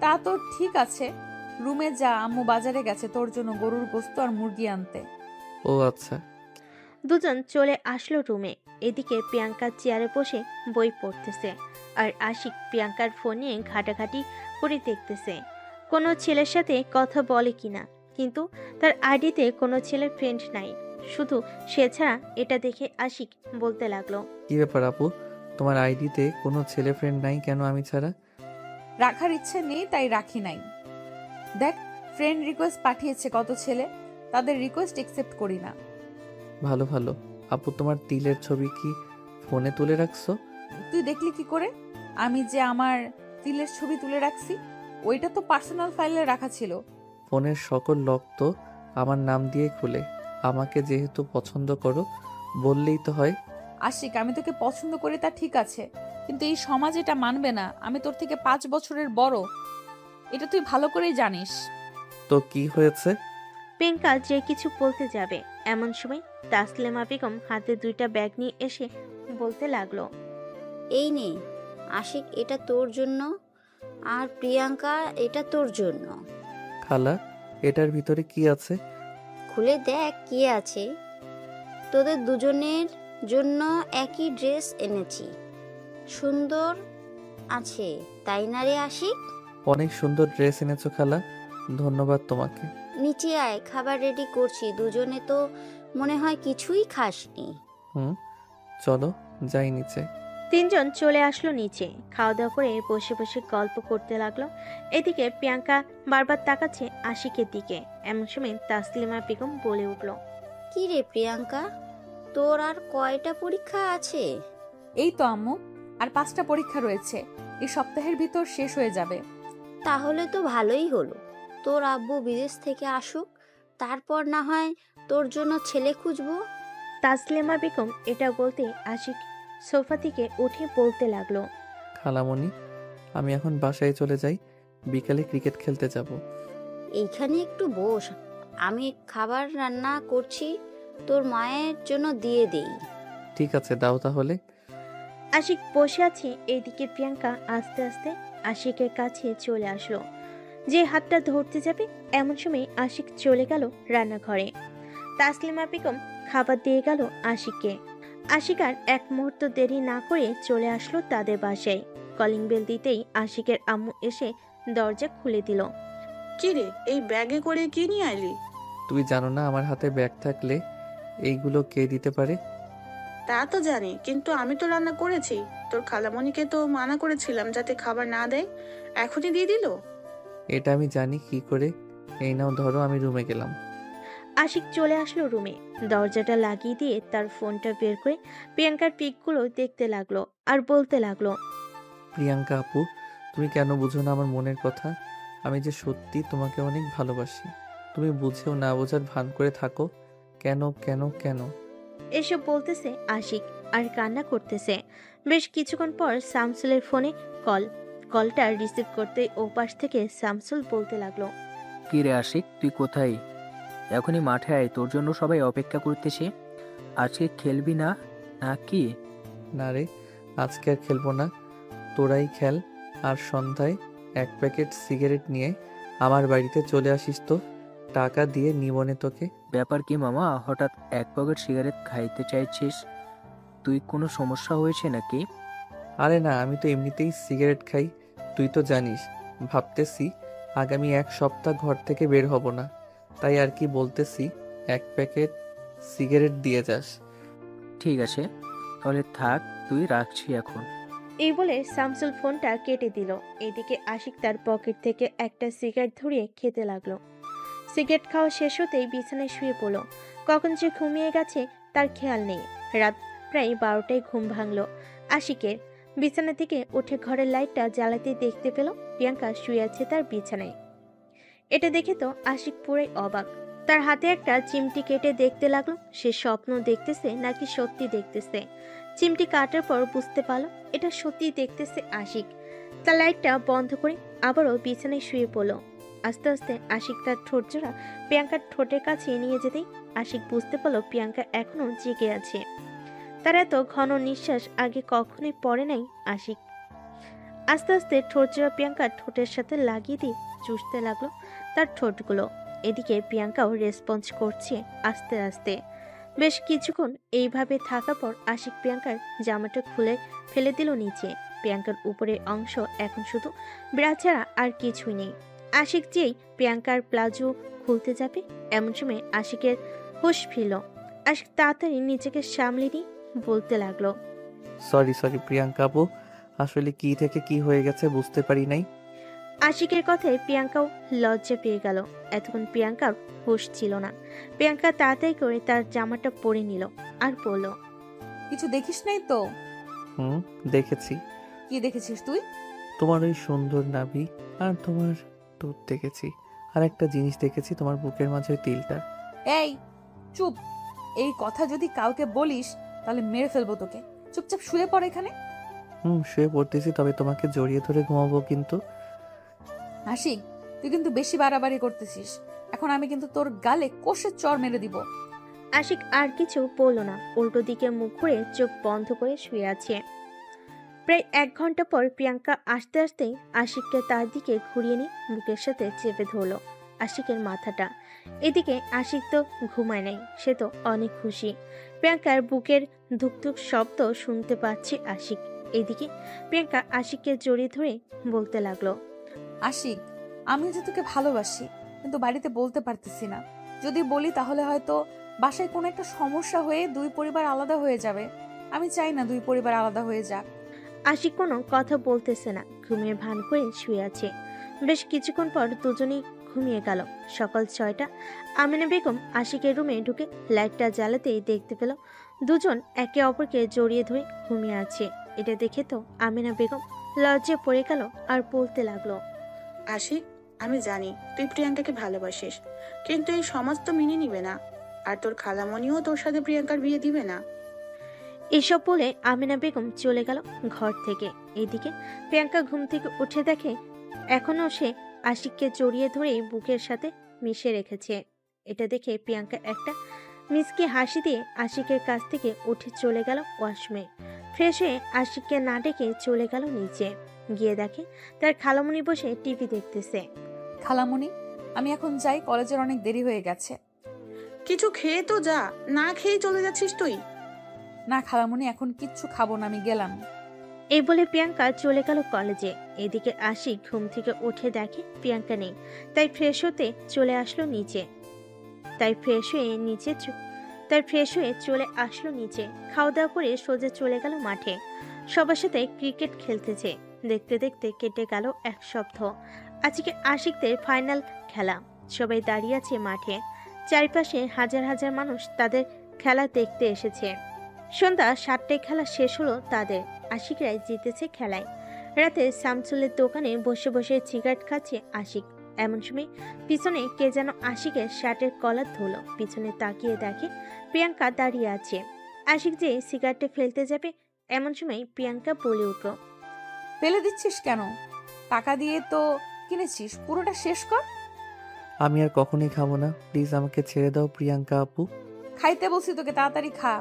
তা তো ঠিক আছে, রুমে যা, আম্মু বাজারে গেছে তোর জন্য গরুর গোস্ত আর মুরগি আনতে। ও আচ্ছা। দুজন চলে আসলো রুমে। এদিকে প্রিয়াঙ্কা চেয়ারে বসে বই পড়তেছে, আর আশিক প্রিয়াঙ্কার ফোন নিয়ে ঘাটাঘাটি করে দেখতেছে কোনো ছেলের সাথে কথা বলে কিনা। কিন্তু তার আইডিতে কোনো ছেলের ফ্রেন্ড নাই, শুধু সে ছাড়া। এটা দেখে আশিক বলতে লাগলো, কি ব্যাপার আপু, তোমার আইডিতে কোনো ছেলে ফ্রেন্ড নাই কেন আমি ছাড়া? রাখার ইচ্ছে নেই তাই রাখি নাই। দেখ, ফ্রেন্ড রিকোয়েস্ট পাঠিয়েছে কত ছেলে, তাদের রিকোয়েস্ট একসেপ্ট করি না। ভালো ভালো। আপু, তোমার তিলের ছবি কি ফোনে তুলে রাখছো? তুই দেখলি কি করে আমি যে আমার তিলের ছবি তুলে রাখছি? ওইটা তো পার্সোনাল ফাইলে রাখা ছিল। ফোনের সকল লক তো আমার নাম দিয়ে খুলে। আমাকে যেহেতু পছন্দ করো, বললেই তো হয়। আশিক, আমি তোকে পছন্দ করি তা ঠিক আছে, কিন্তু এই সমাজ এটা মানবে না। আমি তোর থেকে 5 বছরের বড়, এটা তুই ভালো করেই জানিস। তো কি হয়েছে? প্রিয়াঙ্কা যে কিছু বলতে যাবে এমন সময় তাসলিমা বেগম হাতে 2টা ব্যাগ নিয়ে এসে বলতে লাগলো, এই নে আশিক, এটা তোর জন্য, আর প্রিয়াঙ্কা এটা তোর জন্য। খালা, এটার ভিতরে কি আছে? খুলে দেখ কি আছে। তোদের দুজনের জন্য একই ড্রেস এনেছি, সুন্দর আছে তাই না রে আশিক? অনেক সুন্দর ড্রেস এনেছো খালা, ধন্যবাদ তোমাকে। নিচে আয়, খাবার রেডি করছি। দুজনে তো মনে হয় কিছুই খাসনি। চলো যাই নিচে। 3 জন চলে আসলো নিচে। খাওয়া দাওয়া করে বসে বসে গল্প করতে লাগলো। এদিকে প্রিয়াঙ্কা বারবার তাকাচ্ছে আশিকের দিকে। এমন সময় তাসলিমা বেগম বলে উঠল, কি রে প্রিয়াঙ্কা, তোর আর কয়টা পরীক্ষা আছে? এই তো আম্মু, আর 5টা পরীক্ষা রয়েছে, এই সপ্তাহের ভিতর শেষ হয়ে যাবে। তাহলে তো ভালোই হলো, তোর আব্বু বিদেশ থেকে আসুক, তারপর না হয় তোর জন্য ছেলে খুঁজবো। তাসলিমা বেগম এটা বলতে আশিক সোফা থেকে উঠে বলতে লাগলো, খালামণি, আমি এখন বাসায় চলে যাই, বিকালে ক্রিকেট খেলতে যাব। এইখানে একটু বস, আমি খাবার রান্না করছি, তোর মায়ের জন্য দিয়ে দেই। ঠিক আছে, দাও তাহলে। আশিক বসে আছে। এইদিকে প্রিয়াঙ্কা আস্তে আস্তে আশিকের কাছে চলে আসলো। যে হাতটা ধরতে যাবে এমন সময় আশিক চলে গেল রান্নাঘরে। তাসলিমা বেগম খাবার দিয়ে গেল আশিককে। আশিক আর এক মুহূর্ত দেরি না করে চলে আসলো তাদের বাসায়। কলিং বেল দিতেই আশিকের আম্মু এসে দরজা খুলে দিল। কি রে, এই ব্যাগে করে কি নিয়ে আইলি? তুই জানো না আমার হাতে ব্যাগ থাকলে এইগুলো কে দিতে পারে? তা তো জানি, কিন্তু আমি তো রান্না করেছি। তোর খালামণিকে তো মানা করেছিলাম যাতে খাবার না দেয়, এখনই দিয়ে দিল। এটা আমি জানি কি করে। এই নাও ধরো, আমি রুমে গেলাম। আশিক চলে আসলো রুমে। দরজাটা লাগিয়ে দিয়ে তার ফোনটা বের করে প্রিয়াঙ্কার পিকগুলো দেখতে লাগলো আর বলতে লাগলো, প্রিয়াঙ্কা আপু, তুমি কেন বুঝো না আমার মনের কথা? আমি যে সত্যি তোমাকে অনেক ভালোবাসি। তুমি বুঝেও না বোঝার ভান করে থাকো কেন কেন কেন? এসব বলতেছে আশিক আর কান্না করতেছে। বেশ কিছুক্ষণ পর শামসুলের ফোনে কলটা রিসিভ করতে ওপাশ থেকে শামসুল বলতে লাগলো, কি রে আশিক, তুই কোথায়? এখনই মাঠে আয়, তোর জন্য সবাই অপেক্ষা করতেছে। আজকে খেলবি না নাকি? না রে, আজকে আর খেলবো না, তোরাই খেল। আর সন্ধ্যায় 1 প্যাকেট সিগারেট নিয়ে আমার বাড়িতে চলে আসিস তো, টাকা দিয়ে নিবনে তোকে। ব্যাপার কি মামা, হঠাৎ 1 প্যাকেট সিগারেট খাইতে চাইছিস? তুই কোনো সমস্যা হয়েছে নাকি? আরে না, আমি তো এমনিতেই সিগারেট খাই, তুই তো জানিস। ভাবতেছি আগামী 1 সপ্তাহ ঘর থেকে বের হব না, তাই আর কি বলতেছি 1 প্যাকেট সিগারেট দিয়ে যাস। ঠিক আছে, তাহলে থাক, তুই রাখছি এখন। এই বলে শামসুল ফোনটা কেটে দিল। এদিকে আশিক তার পকেট থেকে একটা সিগারেট ধরিয়ে খেতে লাগলো। সিগারেট খাওয়া শেষ হতেই বিছানায় শুয়ে পড়ল। কখন যে ঘুমিয়ে গেছে তার খেয়াল নেই। রাত প্রায় 12টায় ঘুম ভাঙল আশিকের। বিছানা থেকে উঠে ঘরের লাইটটা জ্বালাতে দেখতে পেল প্রিয়াঙ্কা শুয়ে আছে তার বিছানায়। এটা দেখে তো আশিক পুরাই অবাক। তার হাতে একটা চিমটি কেটে দেখতে লাগলো সে স্বপ্ন দেখতেছে নাকি সত্যি দেখতেছে। চিমটি কাটার পর বুঝতে পারলো এটা সত্যি দেখতেছে আশিক। তার লাইটটা বন্ধ করে আবারও বিছানায় শুয়ে পড়ল। আস্তে আস্তে আশিক তার ঠোঁট জোড়া প্রিয়াঙ্কার ঠোঁটের কাছে নিয়ে যেতেই আশিক বুঝতে পারলো প্রিয়াঙ্কা এখনো জেগে আছে। তার এত ঘন নিঃশ্বাস আগে কখনোই পড়ে নাই আশিক। আস্তে আস্তে ঠোঁট জোড়া প্রিয়াঙ্কার ঠোঁটের সাথে লাগিয়ে দিয়ে চুষতে লাগলো তার ঠোঁটগুলো। এদিকে প্রিয়াঙ্কাও রেসপন্স করছে আস্তে আস্তে। বেশ কিছুক্ষণ এইভাবে থাকার পর আশিক প্রিয়াঙ্কার জামাটা খুলে ফেলে দিল নিচে। প্রিয়াঙ্কার উপরের অংশ এখন শুধু ব্রা ছাড়া আর কিছুই নেই। আশিক যেই প্রিয়াঙ্কার প্লাজো খুলতে যাবে এমন সময় আশিকের হুঁশ ফিরল। আশিক তাড়াতাড়ি নিজেকে সামলে নিয়ে বলতে লাগলো, সরি প্রিয়াঙ্কা আপু, আসলে কি থেকে কি হয়ে গেছে বুঝতে পারি নাই। আশিকের কথায় প্রিয়াঙ্কাও লজ্জা পেয়ে গেল। এতক্ষণ প্রিয়াঙ্কার হুঁশ ছিল না। প্রিয়াঙ্কা তাড়াতাড়ি করে তার জামাটা পরে নিল আর বলল, কিছু দেখিস নাই তো? দেখেছি। কি দেখেছিস তুই? তোমার ওই সুন্দর নাভি আর তোমার ঠোঁট দেখেছি। আর একটা জিনিস দেখেছি, তোমার বুকের মাঝে ওই তিলটা। এই চুপ! এই কথা যদি কাউকে বলিস তাহলে মেরে ফেলবো তোকে। চুপচাপ শুয়ে পড় এখানে। শুয়ে পড়তেছি, তবে তোমাকে জড়িয়ে ধরে ঘুমাবো কিন্তু। আশিক, তুই কিন্তু বেশি বাড়াবাড়ি করতেছিস। এখন আমি কিন্তু তোর গালে কষে চর মেরে দিব। আশিক আর কিছু বলল না, উল্টো দিকে মুখ ঘুরে চোখ বন্ধ করে শুয়ে আছে। প্রায় 1 ঘন্টা পর প্রিয়াঙ্কা আসতে আসতেই আশিককে তার দিকে ঘুরিয়ে নিয়ে বুকের সাথে চেপে ধরল আশিকের মাথাটা। এদিকে আশিক তো ঘুমায় নাই, সে তো অনেক খুশি। প্রিয়াঙ্কার বুকের ধুকধুক শব্দ শুনতে পাচ্ছে আশিক। এদিকে প্রিয়াঙ্কা আশিককে জড়িয়ে ধরে বলতে লাগলো, আশিক, আমি যে তোকে ভালোবাসি, কিন্তু বাড়িতে বলতে পারতেছি না। যদি বলি তাহলে হয়তো বাসায় কোনো একটা সমস্যা হয়ে 2 পরিবার আলাদা হয়ে যাবে। আমি চাই না 2 পরিবার আলাদা হয়ে যাক। আশিক কোনো কথা বলতেছে না, ঘুমিয়ে ভান করে শুয়ে আছে। বেশ কিছুক্ষণ পর দুজনেই ঘুমিয়ে গেল। সকাল 6টা। আমিনা বেগম আশিকের রুমে ঢুকে লাইটটা জ্বালাতেই দেখতে পেল দুজন একে অপরকে জড়িয়ে ধরে ঘুমিয়ে আছে। এটা দেখে তো আমিনা বেগম লজ্জায় পড়ে গেল আর বলতে লাগলো, আশিক, আমি জানি তুই প্রিয়াঙ্কাকে ভালোবাসিস, কিন্তু এই সমাজ তো মেনে নিবে না। আর তোর খালামণিও তোর সাথে প্রিয়াঙ্কার বিয়ে দিবে না। এসব বলে আমিনা বেগম চলে গেল ঘর থেকে। এদিকে প্রিয়াঙ্কা ঘুম থেকে উঠে দেখে এখনো সে আশিককে জড়িয়ে ধরে বুকের সাথে মিশে রেখেছে। এটা দেখে প্রিয়াঙ্কা একটা মিষ্টি হাসি দিয়ে আশিকের কাছ থেকে উঠে চলে গেল ওয়াশরুমে। ফ্রেশ হয়ে আশিককে না ডেকে চলে গেল নিচে। গিয়ে দেখে তার খালামণি বসে টিভি দেখতেছে। খালামণি, আমি এখন যাই, কলেজের অনেক দেরি হয়ে গেছে। কিছু খেয়ে তো যা, না খেয়ে চলে যাচ্ছিস তুই। না খালামণি, এখন কিচ্ছু খাবো না, আমি গেলাম। এই বলে প্রিয়াঙ্কা চলে গেল কলেজে। এদিকে আশিক ঘুম থেকে উঠে দেখে প্রিয়াঙ্কা নেই, তাই ফ্রেশ হয়ে চলে আসলো নিচে। খাওয়া দাওয়া করে সোজা চলে গেল মাঠে। সবার সাথে ক্রিকেট খেলতেছে। দেখতে দেখতে কেটে গেল 1 সপ্তাহ। আজকে আশিকদের ফাইনাল খেলা। সবাই দাঁড়িয়ে আছে মাঠে। চারিপাশে হাজার হাজার মানুষ তাদের খেলা দেখতে এসেছে। সন্ধ্যা 7টায় খেলা শেষ হলো তাদের। আশিকরাই জিতেছে খেলায়। রাতে শামসুলের দোকানে বসে বসে সিগারেট খাচ্ছে আশিক। এমন সময় পিছনে কে যেন আশিকের শার্টের কলার ধরলো। পিছনে তাকিয়ে দেখে প্রিয়াঙ্কা দাঁড়িয়ে আছে। আশিক যে সিগারেটে ফেলতে যাবে এমন সময় প্রিয়াঙ্কা বলে উঠল, ফেলে দিচ্ছিস কেন? টাকা দিয়ে তো কিনেছিস, পুরোটা শেষ কর। আমি আর কখনোই খাবো না, প্লিজ আমাকে ছেড়ে দাও প্রিয়াঙ্কা আপু। খাইতে বলছি তোকে, তাড়াতাড়ি খা।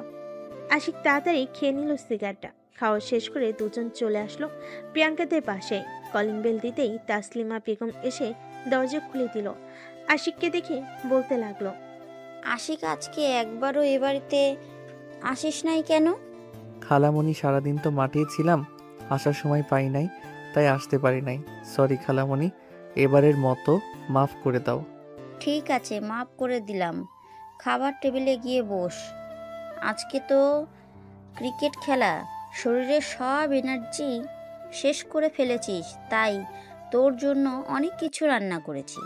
আশিক তাড়াতাড়ি খেয়ে নিল সিগারেটটা। খাওয়া শেষ করে দুজন চলে আসলো প্রিয়াঙ্কাদের বাসায়। কলিং বেল দিতেই তাসলিমা বেগম এসে দরজা খুলে দিল। আশিককে দেখে বলতে লাগলো, আশিক, আজকে একবারও এ বাড়িতে আসিস নাই কেন? খালামণি, সারাদিন তো মাঠেই ছিলাম, আসার সময় পাই নাই, তাই আসতে পারি নাই। সরি খালামণি, এবারের মতো মাফ করে দাও। ঠিক আছে, মাফ করে দিলাম। খাবার টেবিলে গিয়ে বস। আজকে তো ক্রিকেট খেলা, শরীরের সব এনার্জি শেষ করে ফেলেছিস, তাই তোর জন্য অনেক কিছু রান্না করেছি।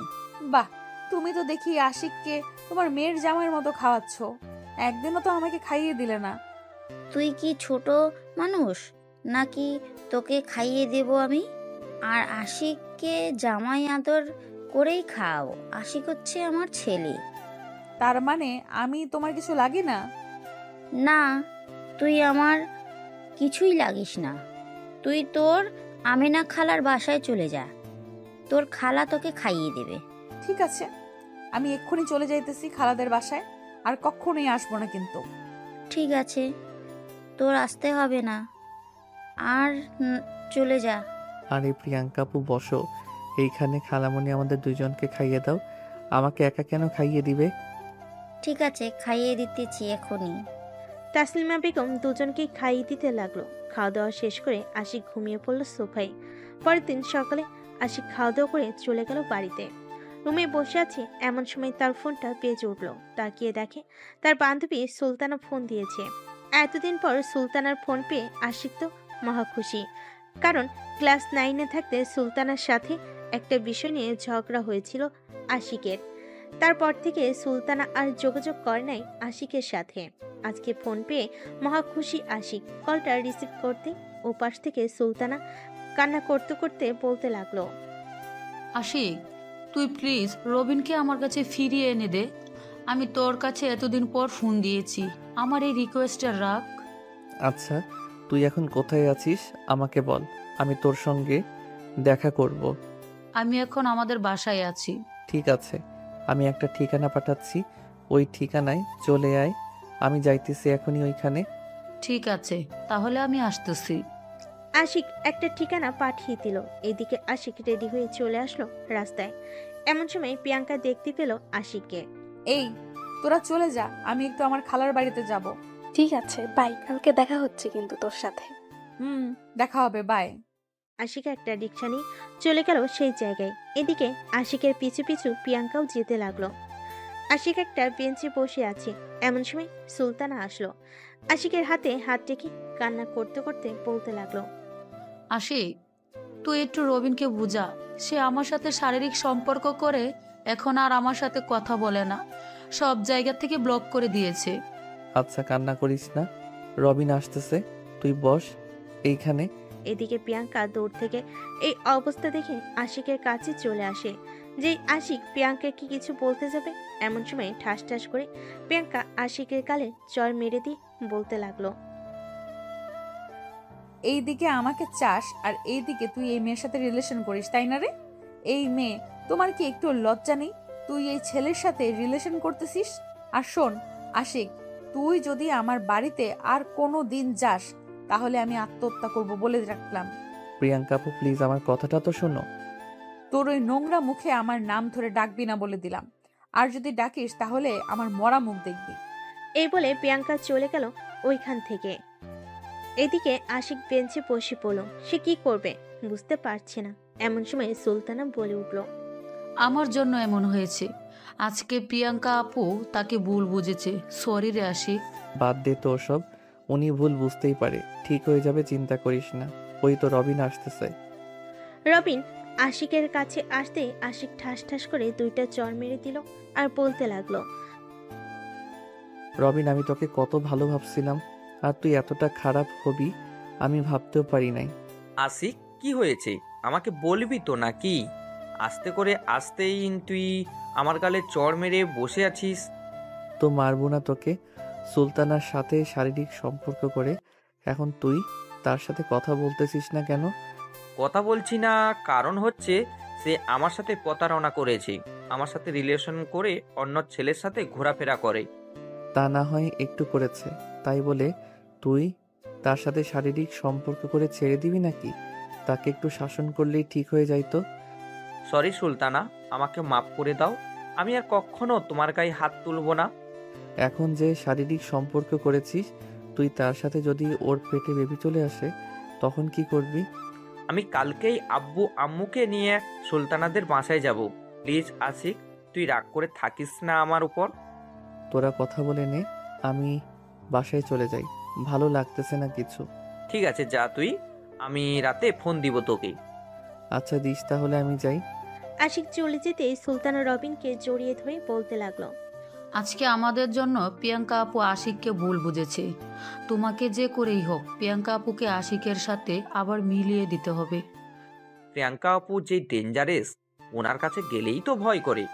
বাহ, তুমি তো দেখি আশিককে তোমার মেয়ের জামাইয়ের মতো খাওয়াচ্ছ, একদিনও তো আমাকে খাইয়ে দিলে না। তুই কি ছোট মানুষ নাকি তোকে খাইয়ে দেব আমি? আর আশিককে জামাই আদর করেই খাও। আশিক হচ্ছে আমার ছেলে। তার মানে আমি তোমার কিছু লাগি না? না, তুই আমার কিছুই লাগিস না। তুই তোর আমেনা খালার বাসায় চলে যা, তোর খালা তোকে খাইয়ে দেবে। ঠিক আছে, আমি এক্ষুনি চলে যাইতেছি খালাদের বাসায়, আর কখনোই আসবো না কিন্তু। ঠিক আছে, তোর আসতে হবে না, আর চলে যা। আরে প্রিয়াঙ্কা আপু বসো, এইখানে খালামণি আমাদের দুজনকে খাইয়ে দাও। আমাকে একা কেন খাইয়ে দিবে? ঠিক আছে, খাইয়ে দিতেছি এখনই। তাসলিমা বেগম দুজনকেই খাইয়ে দিতে লাগলো। খাওয়া দাওয়া শেষ করে আশিক ঘুমিয়ে পড়ল সোফায়। পরের দিন সকালে আশিক খাওয়া দাওয়া করে চলে গেল বাড়িতে। রুমে বসে আছে এমন সময় তার ফোনটা বেজে উঠল। তাকিয়ে দেখে তার বান্ধবী সুলতানা ফোন দিয়েছে। এতদিন পর সুলতানার ফোন পেয়ে আশিক তো মহা খুশি, কারণ ক্লাস 9-এ থাকতে সুলতানার সাথে একটা বিষয় নিয়ে ঝগড়া হয়েছিল আশিকের। তারপর থেকে সুলতানা আর যোগাযোগ করে নাই আশিকের সাথে। আজকে ফোন পেয়ে মহা খুশি আশিক। কলটা রিসিভ করতে ওপাশ থেকে সুলতানা কান্না করতে করতে বলতে লাগলো, আশিক, তুই প্লিজ রবিনকে আমার কাছে ফিরিয়ে এনে দে। আমি তোর কাছে এতদিন পর ফোন দিয়েছি, আমার এই রিকোয়েস্টটা রাখ। আচ্ছা, তুই এখন কোথায় আছিস আমাকে বল, আমি তোর সঙ্গে দেখা করব। আমি এখন আমাদের বাসায় আছি। ঠিক আছে, আমি একটা ঠিকানা পাঠাচ্ছি, ওই ঠিকানায় চলে আয়। আমি যাইতেছি এখনই ওইখানে। ঠিক আছে, তাহলে আমি আসতেছি। আশিক একটা ঠিকানা পাঠিয়ে দিল। এদিকে আশিক রেডি হয়ে চলে আসলো রাস্তায়। এমন সময় প্রিয়াঙ্কা দেখতে পেল আশিককে। এই, তোরা চলে যা, আমি একটু আমার খালার বাড়িতে যাব। ঠিক আছে, বাই, কালকে দেখা হচ্ছে কিন্তু তোর সাথে। দেখা হবে, বাই। আশিক একটা রিকশা নিয়ে চলে গেল সেই জায়গায়। এদিকে আশিকের পিছু পিছু প্রিয়াঙ্কাও যেতে লাগলো। আশিক একটা বেঞ্চে বসে আছে। এমন সময় সুলতানা আসলো। আশিকের হাতে হাত রেখে কান্না করতে করতে বলতে লাগলো, আশিক, তুই একটু রবিনকে বুঝা। সে আমার সাথে শারীরিক সম্পর্ক করে এখন আর আমার সাথে কথা বলে না, সব জায়গা থেকে ব্লক করে দিয়েছে। আচ্ছা, কান্না করিস না, রবিন আসতেছে, তুই বস এইখানে। এদিকে প্রিয়াঙ্কা দূর থেকে এই অবস্থা দেখে আশিকের কাছে চলে আসে। যেই আশিক প্রিয়াঙ্কাকে কিছু বলতে যাবে, এমন সময় ঠাস ঠাস করে প্রিয়াঙ্কা আশিকের গালে চড় মেরে দিয়ে বলতে লাগলো, এইদিকে আমাকে চাস আর এইদিকে তুই এই মেয়ের সাথে রিলেশন করিস, তাই না রে? এই মেয়ে, তোমার কি একটু লজ্জা নেই? তুই এই ছেলের সাথে রিলেশন করতেছিস? আর শোন আশিক, তুই যদি আমার বাড়িতে আর কোনো দিন যাস তাহলে আমি আত্মহত্যা করব বলে রাখলাম। প্রিয়াঙ্কা আপু প্লিজ আমার কথাটা তো শোনো। তোর ওই নোংরা মুখে আমার নাম ধরে ডাকবি না বলে দিলাম, আর যদি ডাকিস তাহলে আমার মরা মুখ দেখবি। এই বলে প্রিয়াঙ্কা চলে গেল ওইখান থেকে। এদিকে আশিক বেঞ্চে বসে পড়ল। সে কি করবে বুঝতে পারছে না। এমন সময় সুলতানা বলে উঠল, আমার জন্য এমন হয়েছে। আজকে প্রিয়াঙ্কা আপু তাকে ভুল বুঝেছে। সরি রে আশিক। বাদ দে তো ওসব, উনি ভুল বুঝতেই পারে, ঠিক হয়ে যাবে, চিন্তা করিস না। ওই তো রবিন আসতেছে। রবিন আশিকের কাছে আসতে আশিক ঠাস ঠাস করে দুইটা চড় মেরে দিল আর বলতে লাগলো, রবিন, আমি তোকে কত ভালো ভাবছিলাম, আর তুই এতটা খারাপ হবি আমি ভাবতেও পারি নাই। আশিক, কি হয়েছে আমাকে বলবি তো নাকি? আস্তে করে আসতেই তুই আমার গালে চড় মেরে বসে আছিস। তো মারবো না তোকে? সুলতানার সাথে শারীরিক সম্পর্ক করে এখন তুই তার সাথে কথা বলতেছিস না কেন? কথা বলছি না কারণ হচ্ছে সে আমার সাথে প্রতারণা করেছে, আমার সাথে রিলেশন করে অন্য ছেলের সাথে ঘোরাফেরা করে। তা না হয় একটু করেছে, তাই বলে তুই তার সাথে শারীরিক সম্পর্ক করে ছেড়ে দিবি নাকি? তাকে একটু শাসন করলেই ঠিক হয়ে যাইতো। সরি সুলতানা, আমাকে মাফ করে দাও, আমি আর কখনো তোমার গায়ে হাত তুলবো না। এখন যে শারীরিক সম্পর্ক করেছিস, তুই তার সাথে যদি ওর পেটে বেবি চলে আসে তখন কি করবি? আমি কালকেই আব্বু আম্মুকে নিয়ে সুলতানাদের বাসায় যাব। প্লিজ আশিক, তুই রাগ করে থাকিস না আমার উপর। তোরা কথা বলে নে, আমি বাসায় চলে যাই, ভালো লাগতেছে না কিছু। ঠিক আছে, যা তুই, আমি রাতে ফোন দিব তোকে। আচ্ছা দিস তাহলে, আমি যাই। আশিক চলে যেতেই সুলতানা রবিনকে জড়িয়ে ধরে বলতে লাগলো, আজকে আমাদের জন্য প্রিয়াঙ্কা আপু আশিককে ভুল বুঝেছে। তোমাকে যে করেই হোক প্রিয়াঙ্কা আপুকে আশিকের সাথে আবার মিলিয়ে দিতে হবে। প্রিয়াঙ্কা আপু যে ডেঞ্জারেস, ওনার কাছে গেলেই তো ভয় করে।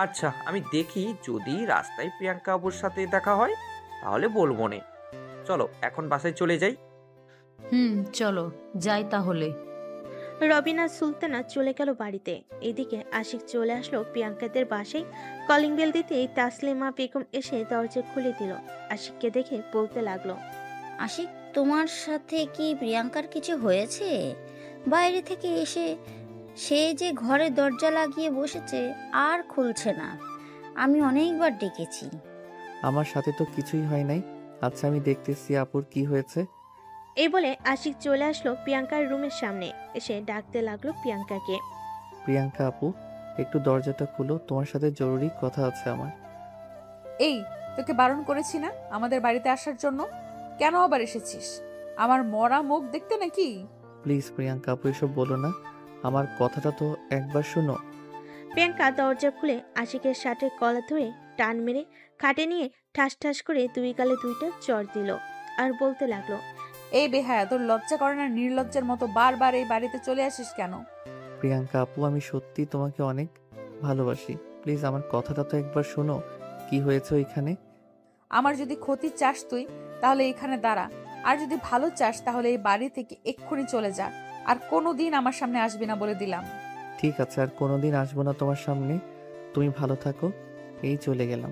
আচ্ছা, আমি দেখি যদি রাস্তায় প্রিয়াঙ্কা আপুর সাথে দেখা হয় তাহলে বলবো নে। চলো এখন বাসায় চলে যাই। চলো যাই তাহলে। রবিন আর সুলতানা চলে গেল বাড়িতে। এদিকে আশিক চলে আসলো প্রিয়াঙ্কাদের বাসায়। কলিং বেল দিতেই তাসলিমা বেগম এসে দরজা খুলে দিল। আশিককে দেখে বলতে লাগলো, আশিক, তোমার সাথে কি প্রিয়াঙ্কার কিছু হয়েছে? বাইরে থেকে এসে সে যে ঘরে দরজা লাগিয়ে বসেছে আর খুলছে না। আমি অনেকবার ডেকেছি। আমার সাথে তো কিছুই হয় নাই। আচ্ছা, আমি দেখতেছি আপুর কি হয়েছে। এই বলে আশিক চলে আসলো প্রিয়াঙ্কার রুমের সামনে। এসে ডাকতে লাগলো প্রিয়াঙ্কাকে। প্রিয়াঙ্কা আপু, একটু দরজাটা খুলো, তোমার সাথে জরুরি কথা আছে আমার। এই, তোকে বারণ করেছি না আমাদের বাড়িতে আসার জন্য? কেন আবার এসেছিস? আমার মরা মুখ দেখতে নাকি? প্লিজ প্রিয়াঙ্কা আপু, এসব বলো না। আমার কথাটা তো একবার শোনো। প্রিয়াঙ্কা দরজা খুলে আশিকের শার্টের কলা ধরে টান মেরে খাটে নিয়ে ঠাস ঠাস করে দুই গালে দুইটা চড় দিল। আর বলতে লাগলো, এই বেহায়া, তোর লজ্জা করে না? নির্লজ্জের মতো বারবার এই বাড়িতে চলে আসিস কেন? প্রিয়াঙ্কা আপু, আমি সত্যি তোমাকে অনেক ভালোবাসি। প্লিজ আমার কথাটা তো একবার শোনো। কি হয়েছে ওইখানে? আমার যদি ক্ষতি চাস তুই, তাহলে এখানে দাঁড়া। আর যদি ভালো চাস তাহলে এই বাড়ি থেকে এক্ষুনি চলে যা। আর কোনোদিন আমার সামনে আসবি না বলে দিলাম। ঠিক আছে, আর কোনোদিন আসবো না তোমার সামনে। তুমি ভালো থাকো। এই চলে গেলাম।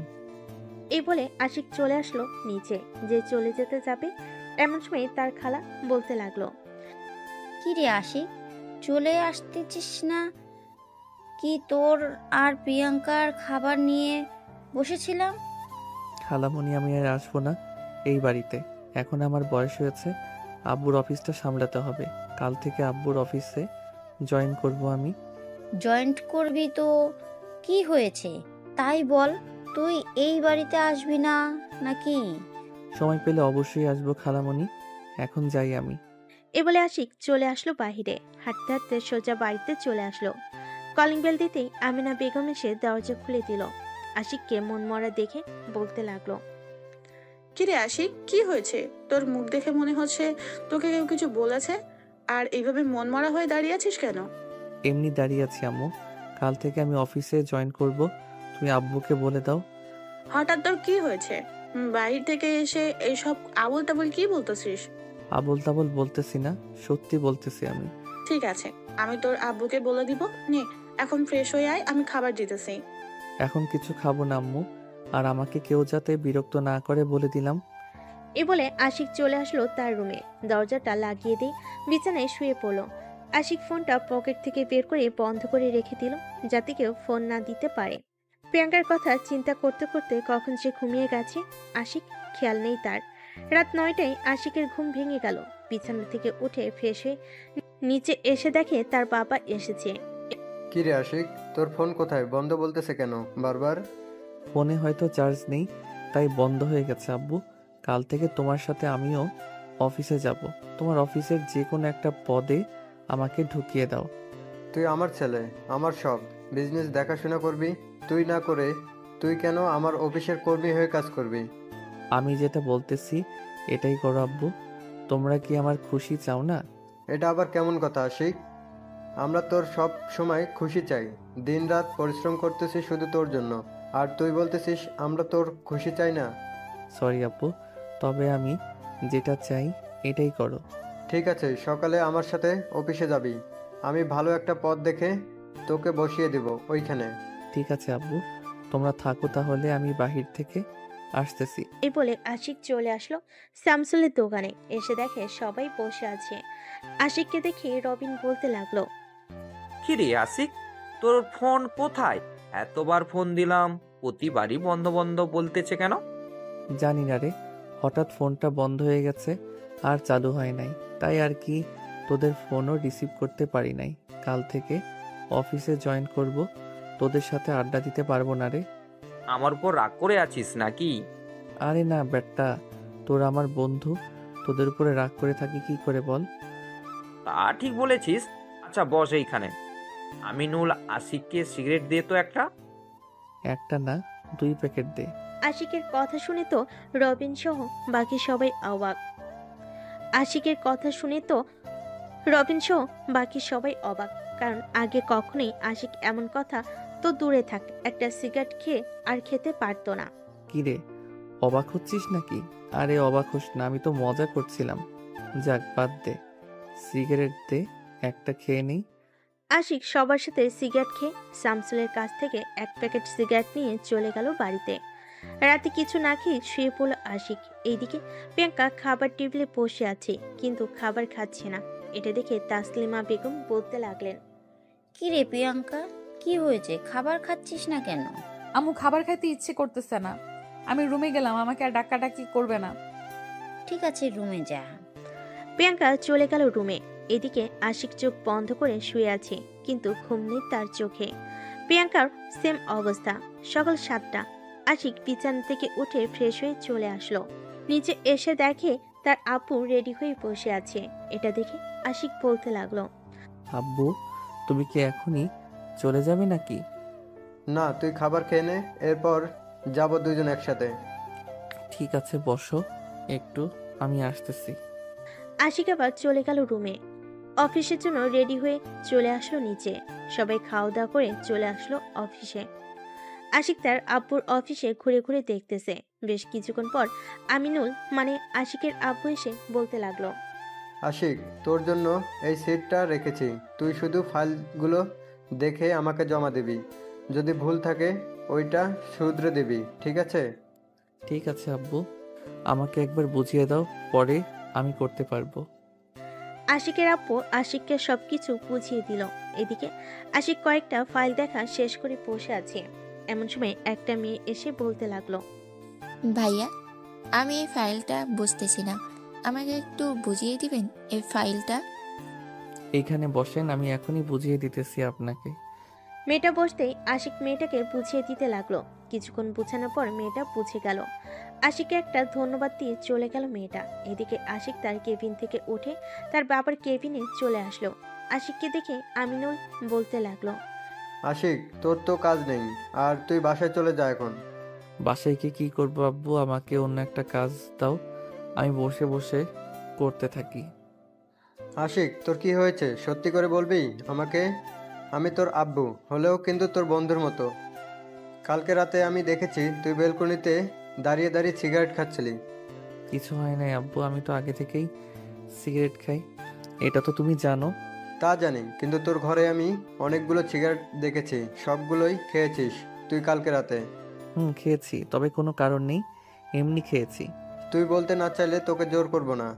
এই বলে আশিক চলে আসলো নিচে। যে চলে যেতে যাবে এমন সময় তার খালা বলতে লাগলো, কি রে আশিক, চলে আসতেছিস না? কি তোর আর প্রিয়াঙ্কার খাবার নিয়ে বসেছিলাম। খালামণি, আমি আর আসবো না এই বাড়িতে। এখন আমার বয়স হয়েছে, আব্বুর অফিসটা সামলাতে হবে। কাল থেকে আব্বুর অফিসে জয়েন করব আমি। জয়েন্ট করবি তো কি হয়েছে তাই বল। তুই এই বাড়িতে আসবি না নাকি? সময় পেলে অবশ্যই আসবো খালামণি। এখন যাই আমি। এ বলে আশিক চলে আসলো বাহিরে। হাঁটতে হাঁটতে সোজা বাড়িতে চলে আসলো। কলিং বেল দিতেই আমিনা বেগম এসে দরজা খুলে দিল। আশিককে মনমরা দেখে বলতে লাগলো, কিরে আশিক, কি হয়েছে? তোর মুখ দেখে মনে হচ্ছে তোকে কেউ কিছু বলেছে। আর এইভাবে মন মরা হয়ে দাঁড়িয়ে আছিস কেন? এমনি দাঁড়িয়ে আছি আম্মু। কাল থেকে আমি অফিসে জয়েন করব। তুমি আব্বুকে বলে দাও। হঠাৎ তোর কি হয়েছে? বাহির থেকে এসে এইসব আবল তাবল কি বলতেছিস? আবোল তাবোল বলতেছি না, সত্যি বলতেছি আমি। ঠিক আছে, আমি তোর আব্বুকে বলে দিব। নে, এখন ফ্রেশ হয়ে আয়, আমি খাবার দিতেছি। এখন কিছু খাবো না আম্মু। আর আমাকে কেউ যাতে বিরক্ত না করে বলে দিলাম। এ বলে আশিক চলে আসলো তার রুমে। দরজাটা লাগিয়ে দিয়ে বিছানায় শুয়ে পড়লো। আশিক ফোনটা পকেট থেকে বের করে বন্ধ করে রেখে দিল, যাতে কেউ ফোন না দিতে পারে। প্রিয়াঙ্কার কথা চিন্তা করতে করতে কখন সে ঘুমিয়ে গেছে আশিক খেয়াল নেই তার। রাত 9টায় আশিকের ঘুম ভেঙে গেল। বিছানা থেকে উঠে ফ্রেশ হয়ে নিচে এসে দেখে তার বাবা এসেছে। কি রে আশিক, তোর ফোন কোথায়? বন্ধ বলতেছে কেন বারবার? ফোনে হয়তো চার্জ নেই, তাই বন্ধ হয়ে গেছে আব্বু। কাল থেকে তোমার সাথে আমিও অফিসে যাব। তোমার অফিসের যে কোনো একটা পদে আমাকে ঢুকিয়ে দাও। তুই আমার ছেলে, আমার সব। বিজনেস দেখাশোনা করবি। তুই না করে তুই কেন আমার অফিসের কর্মী হয়ে কাজ করবি? আমি যেটা বলতেছি এটাই করো আব্বু। তোমরা কি আমার খুশি চাও না? এটা আবার কেমন কথা আশিক? আমরা তোর সব সময় খুশি চাই। দিনরাত পরিশ্রম করতেছি শুধু তোর জন্য, আর তুই বলতেছিস আমরা তোর খুশি চাই না? সরি আব্বু, তবে আমি যেটা চাই এটাই করো। ঠিক আছে, সকালে আমার সাথে অফিসে যাবি। আমি ভালো একটা পদ দেখে তোকে বসিয়ে দেব ওইখানে। ঠিক আছে আব্বু, তোমরা থাকো তাহলে, আমি বাহির থেকে আসতেছি। এই বলে আশিক চলে আসলো শামসুলের দোকানে। এসে দেখে সবাই বসে আছে। আশিককে দেখে রবিন বলতে লাগলো, কি রে আশিক, তোর ফোন কোথায়? এতবার ফোন দিলাম, প্রতিবারই বন্ধ বন্ধ বলতেছে কেন? জানি না রে, হঠাৎ ফোনটা বন্ধ হয়ে গেছে আর চালু হয় নাই, তাই আর কি তোদের ফোনও রিসিভ করতে পারি নাই। কাল থেকে অফিসে জয়েন করব, তোদের সাথে আড্ডা দিতে পারবো না রে। আমার উপর রাগ করে আছিস নাকি? আরে না বেটা, তোরা আমার বন্ধু, তোদের উপরে রাগ করে থাকি কি করে বল? তা ঠিক বলেছিস। আচ্ছা বস এইখানে। আমিনুল আশিককে সিগারেট দে তো একটা। একটা না, 2 প্যাকেট দে। আশিকের কথা শুনে তো রবিন সহ বাকি সবাই অবাক। আশিকের কথা শুনে তো রবিন সহ বাকি সবাই অবাক, কারণ আগে কখনোই আশিক এমন কথা তো দূরে থাক, একটা সিগারেট খেয়ে আর খেতে পারতো না। কি রে, অবাক হচ্ছিস নাকি? আরে অবাক হোস না, আমি তো মজা করছিলাম। যাক বাদ দে, সিগারেট দে, একটা খেয়ে নেই। আশিক সবার সাথে সিগারেট খেয়ে শামসুলের কাছ থেকে 1 প্যাকেট সিগারেট নিয়ে চলে গেল বাড়িতে। রাতে কিছু না খেয়ে শুয়ে পড়ল আশিক। এইদিকে প্রিয়াঙ্কা খাবার টেবিলে বসে আছে, কিন্তু খাবার খাচ্ছে না। এটা দেখে তাসলিমা বেগম বলতে লাগলেন, কি রে প্রিয়াঙ্কা, কি হয়েছে, খাবার খাচ্ছিস না কেন? আম্মু খাবার খাইতে ইচ্ছে করতেছে না, আমি রুমে গেলাম, আমাকে আর ডাকাডাকি করবে না। ঠিক আছে, রুমে যা। প্রিয়াঙ্কা চলে গেল রুমে। এদিকে আশিক চোখ বন্ধ করে শুয়ে আছে, কিন্তু ঘুম নেই তার চোখে। প্রিয়াঙ্কার সেম অবস্থা। সকাল 7টা। আশিক বিছানা থেকে উঠে ফ্রেশ হয়ে চলে আসলো। নিচে এসে দেখে তার আপু রেডি হয়ে বসে আছে। এটা দেখে আশিক বলতে লাগলো, আব্বু, তুমি কি এখনই চলে যাবে নাকি? না, তুই খাবার খেয়ে নে, এরপর যাব দুজন একসাথে। ঠিক আছে, বসো একটু, আমি আসতেছি। আশিক আবার চলে গেল রুমে। অফিসের জন্য রেডি হয়ে চলে আসলো নিচে। সবাই খাওয়া দাওয়া করে চলে আসলো অফিসে। আশিক তার আব্বুর অফিসে ঘুরে ঘুরে দেখতেছে। বেশ কিছুক্ষণ পর আমিনুল মানে আশিকের আব্বু এসে বলতে লাগলো, আশিক, তোর জন্য এই সিটটা রেখেছি, তুই শুধু ফাইলগুলো দেখে আমাকে জমা দিবি। যদি ভুল থাকে ওইটা শুধরে দিবি, ঠিক আছে? ঠিক আছে আব্বু, আমাকে একবার বুঝিয়ে দাও, পরে আমি করতে পারবো। আশিকের আব্বু আশিককে সবকিছু বুঝিয়ে দিল। এদিকে আশিক কয়েকটা ফাইল দেখা শেষ করে বসে আছে। এমন সময় একটা মেয়ে এসে বলতে লাগলো, ভাইয়া, আমি এই ফাইলটা বুঝতেছি না, আমাকে একটু বুঝিয়ে দিবেন এই ফাইলটা? এইখানে বসেন, আমি এখনই বুঝিয়ে দিতেছি আপনাকে। মেয়েটা বসতেই আশিক মেয়েটাকে বুঝিয়ে দিতে লাগলো। কিছুক্ষণ বুঝানোর পর মেয়েটা বুঝে গেল। আশিককে একটা ধন্যবাদ দিয়ে চলে গেল মেয়েটা। এদিকে আশিক তার কেবিন থেকে উঠে তার বাবার কেবিনে চলে আসলো। আশিককে দেখে আমিনুল বলতে লাগলো, আশিক, তোর তো কাজ নেই, আর তুই বাসায় চলে যা এখন। বাসায় গিয়ে কি করবো আব্বু? আমাকে অন্য একটা কাজ দাও, আমি বসে বসে করতে থাকি। আশিক, তোর কি হয়েছে সত্যি করে বলবি আমাকে? আমি তোর আব্বু হলেও কিন্তু তোর বন্ধুর মতো। কালকে রাতে আমি দেখেছি তুই বেলকনিতে দাঁড়িয়ে দাঁড়িয়ে সিগারেট খাচ্ছিলি। কিছু হয় নাই আব্বু, আমি তো আগে থেকেই সিগারেট খাই, এটা তো তুমি জানো। তা জানি, কিন্তু তোর ঘরে আমি অনেকগুলো সিগারেট দেখেছি, সবগুলোই খেয়েছিস তুই কালকে রাতে। খেয়েছি, তবে কোনো কারণ নেই, এমনি খেয়েছি। তুই বলতে না চাইলে তোকে জোর করব না।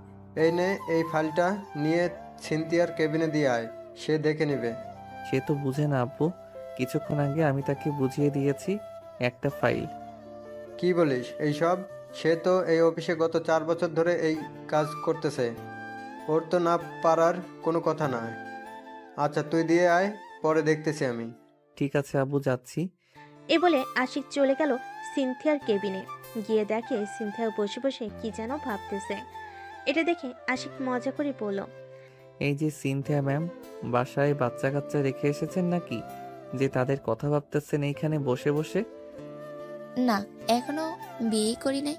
এই নে, এই ফাইলটা নিয়ে সিনথিয়ার কেবিনে দিয়ে আয়, সে দেখে নেবে। সে তো বুঝে না আব্বু, কিছুক্ষণ আগে আমি তাকে বুঝিয়ে দিয়েছি একটা ফাইল। কি বলিস এইসব? সে তো এই অফিসে গত 4 বছর ধরে এই কাজ করতেছে, ওর তো না পারার কোনো কথা না। আচ্ছা, তুই দিয়ে আয়, পরে দেখতেছি আমি। ঠিক আছে আব্বু, যাচ্ছি। এ বলে আশিক চলে গেল সিনথিয়ার কেবিনে। গিয়ে দেখে সিনথিয়া বসে বসে কি যেন ভাবতেছে। এটা দেখে আশিক মজা করে বলল, এই যে সিনথিয়া ম্যাম, বাসায় বাচ্চা কাচ্চা রেখে এসেছেন নাকি, যে তাদের কথা ভাবতেছেন এইখানে বসে বসে? না, এখনো বিয়ে করি নাই,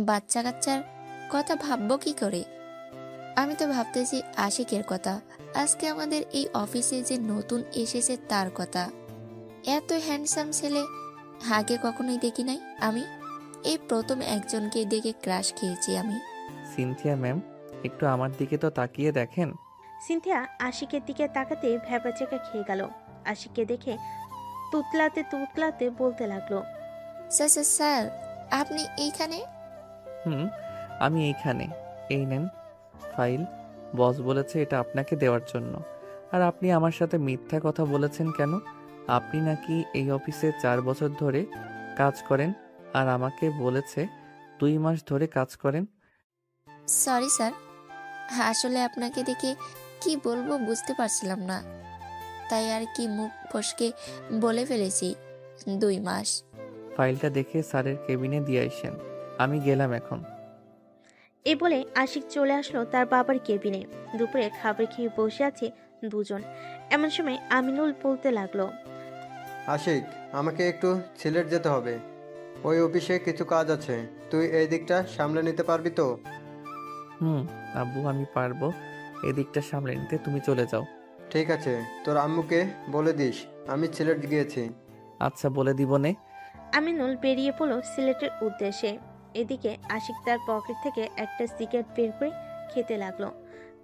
বাচ্চা কাচ্চার কথা ভাববো কি করে? আমি তো ভাবতেছি আশিকের কথা, আজকে আমাদের এই অফিসে যে নতুন এসেছে তার কথা। এত হ্যান্ডসাম ছেলে আগে কখনোই দেখি নাই আমি, এই প্রথম একজনকে দেখে ক্রাশ খেয়েছি আমি। সিনথিয়া ম্যাম, একটু আমার দিকে তো তাকিয়ে দেখেন। সিনথিয়া আশিকের দিকে তাকাতে ভ্যাবাচেকা খেয়ে গেল। আশিককে দেখে তুতলাতে তুতলাতে বলতে লাগলো, স্যার, আপনি এইখানে? আমি এইখানে। এই নেন ফাইল, বস বলেছে এটা আপনাকে দেওয়ার জন্য। আর আপনি আমার সাথে মিথ্যা কথা বলেছেন কেন? আপনি নাকি এই অফিসে 4 বছর ধরে কাজ করেন, আর আমাকে বলেছে 2 মাস ধরে কাজ করেন। সরি স্যার, আসলে আপনাকে দেখে কি বলবো বুঝতে পারছিলাম না, তাই আর কি মুখ ফসকে বলে ফেলেছি 2 মাস। ফাইলটা দেখে স্যারের কেবিনে দিয়ে আসেন, আমি গেলাম এখন। এ বলে আশিক চলে আসলো তার বাবার কেবিনে। দুপুরে খাবার খেয়ে বসে আছে দুজন। এমন সময় আমিনুল বলতে লাগলো, আশিক, আমাকে একটু সিলেট যেতে হবে। ওই অফিসে কিছু কাজ আছে, তুই এই দিকটা সামলে নিতে পারবি তো? আব্বু আমি পারবো এদিকটা সামলে নিতে, তুমি চলে যাও। ঠিক আছে, তোর আম্মুকে বলে দিস আমি সিলেট গিয়েছি। আচ্ছা বলে দিব নে। আমিনুল বেরিয়ে পড়ল সিলেটের উদ্দেশ্যে। এদিকে আশিক তার পকেট থেকে একটা সিগারেট বের করে খেতে লাগলো।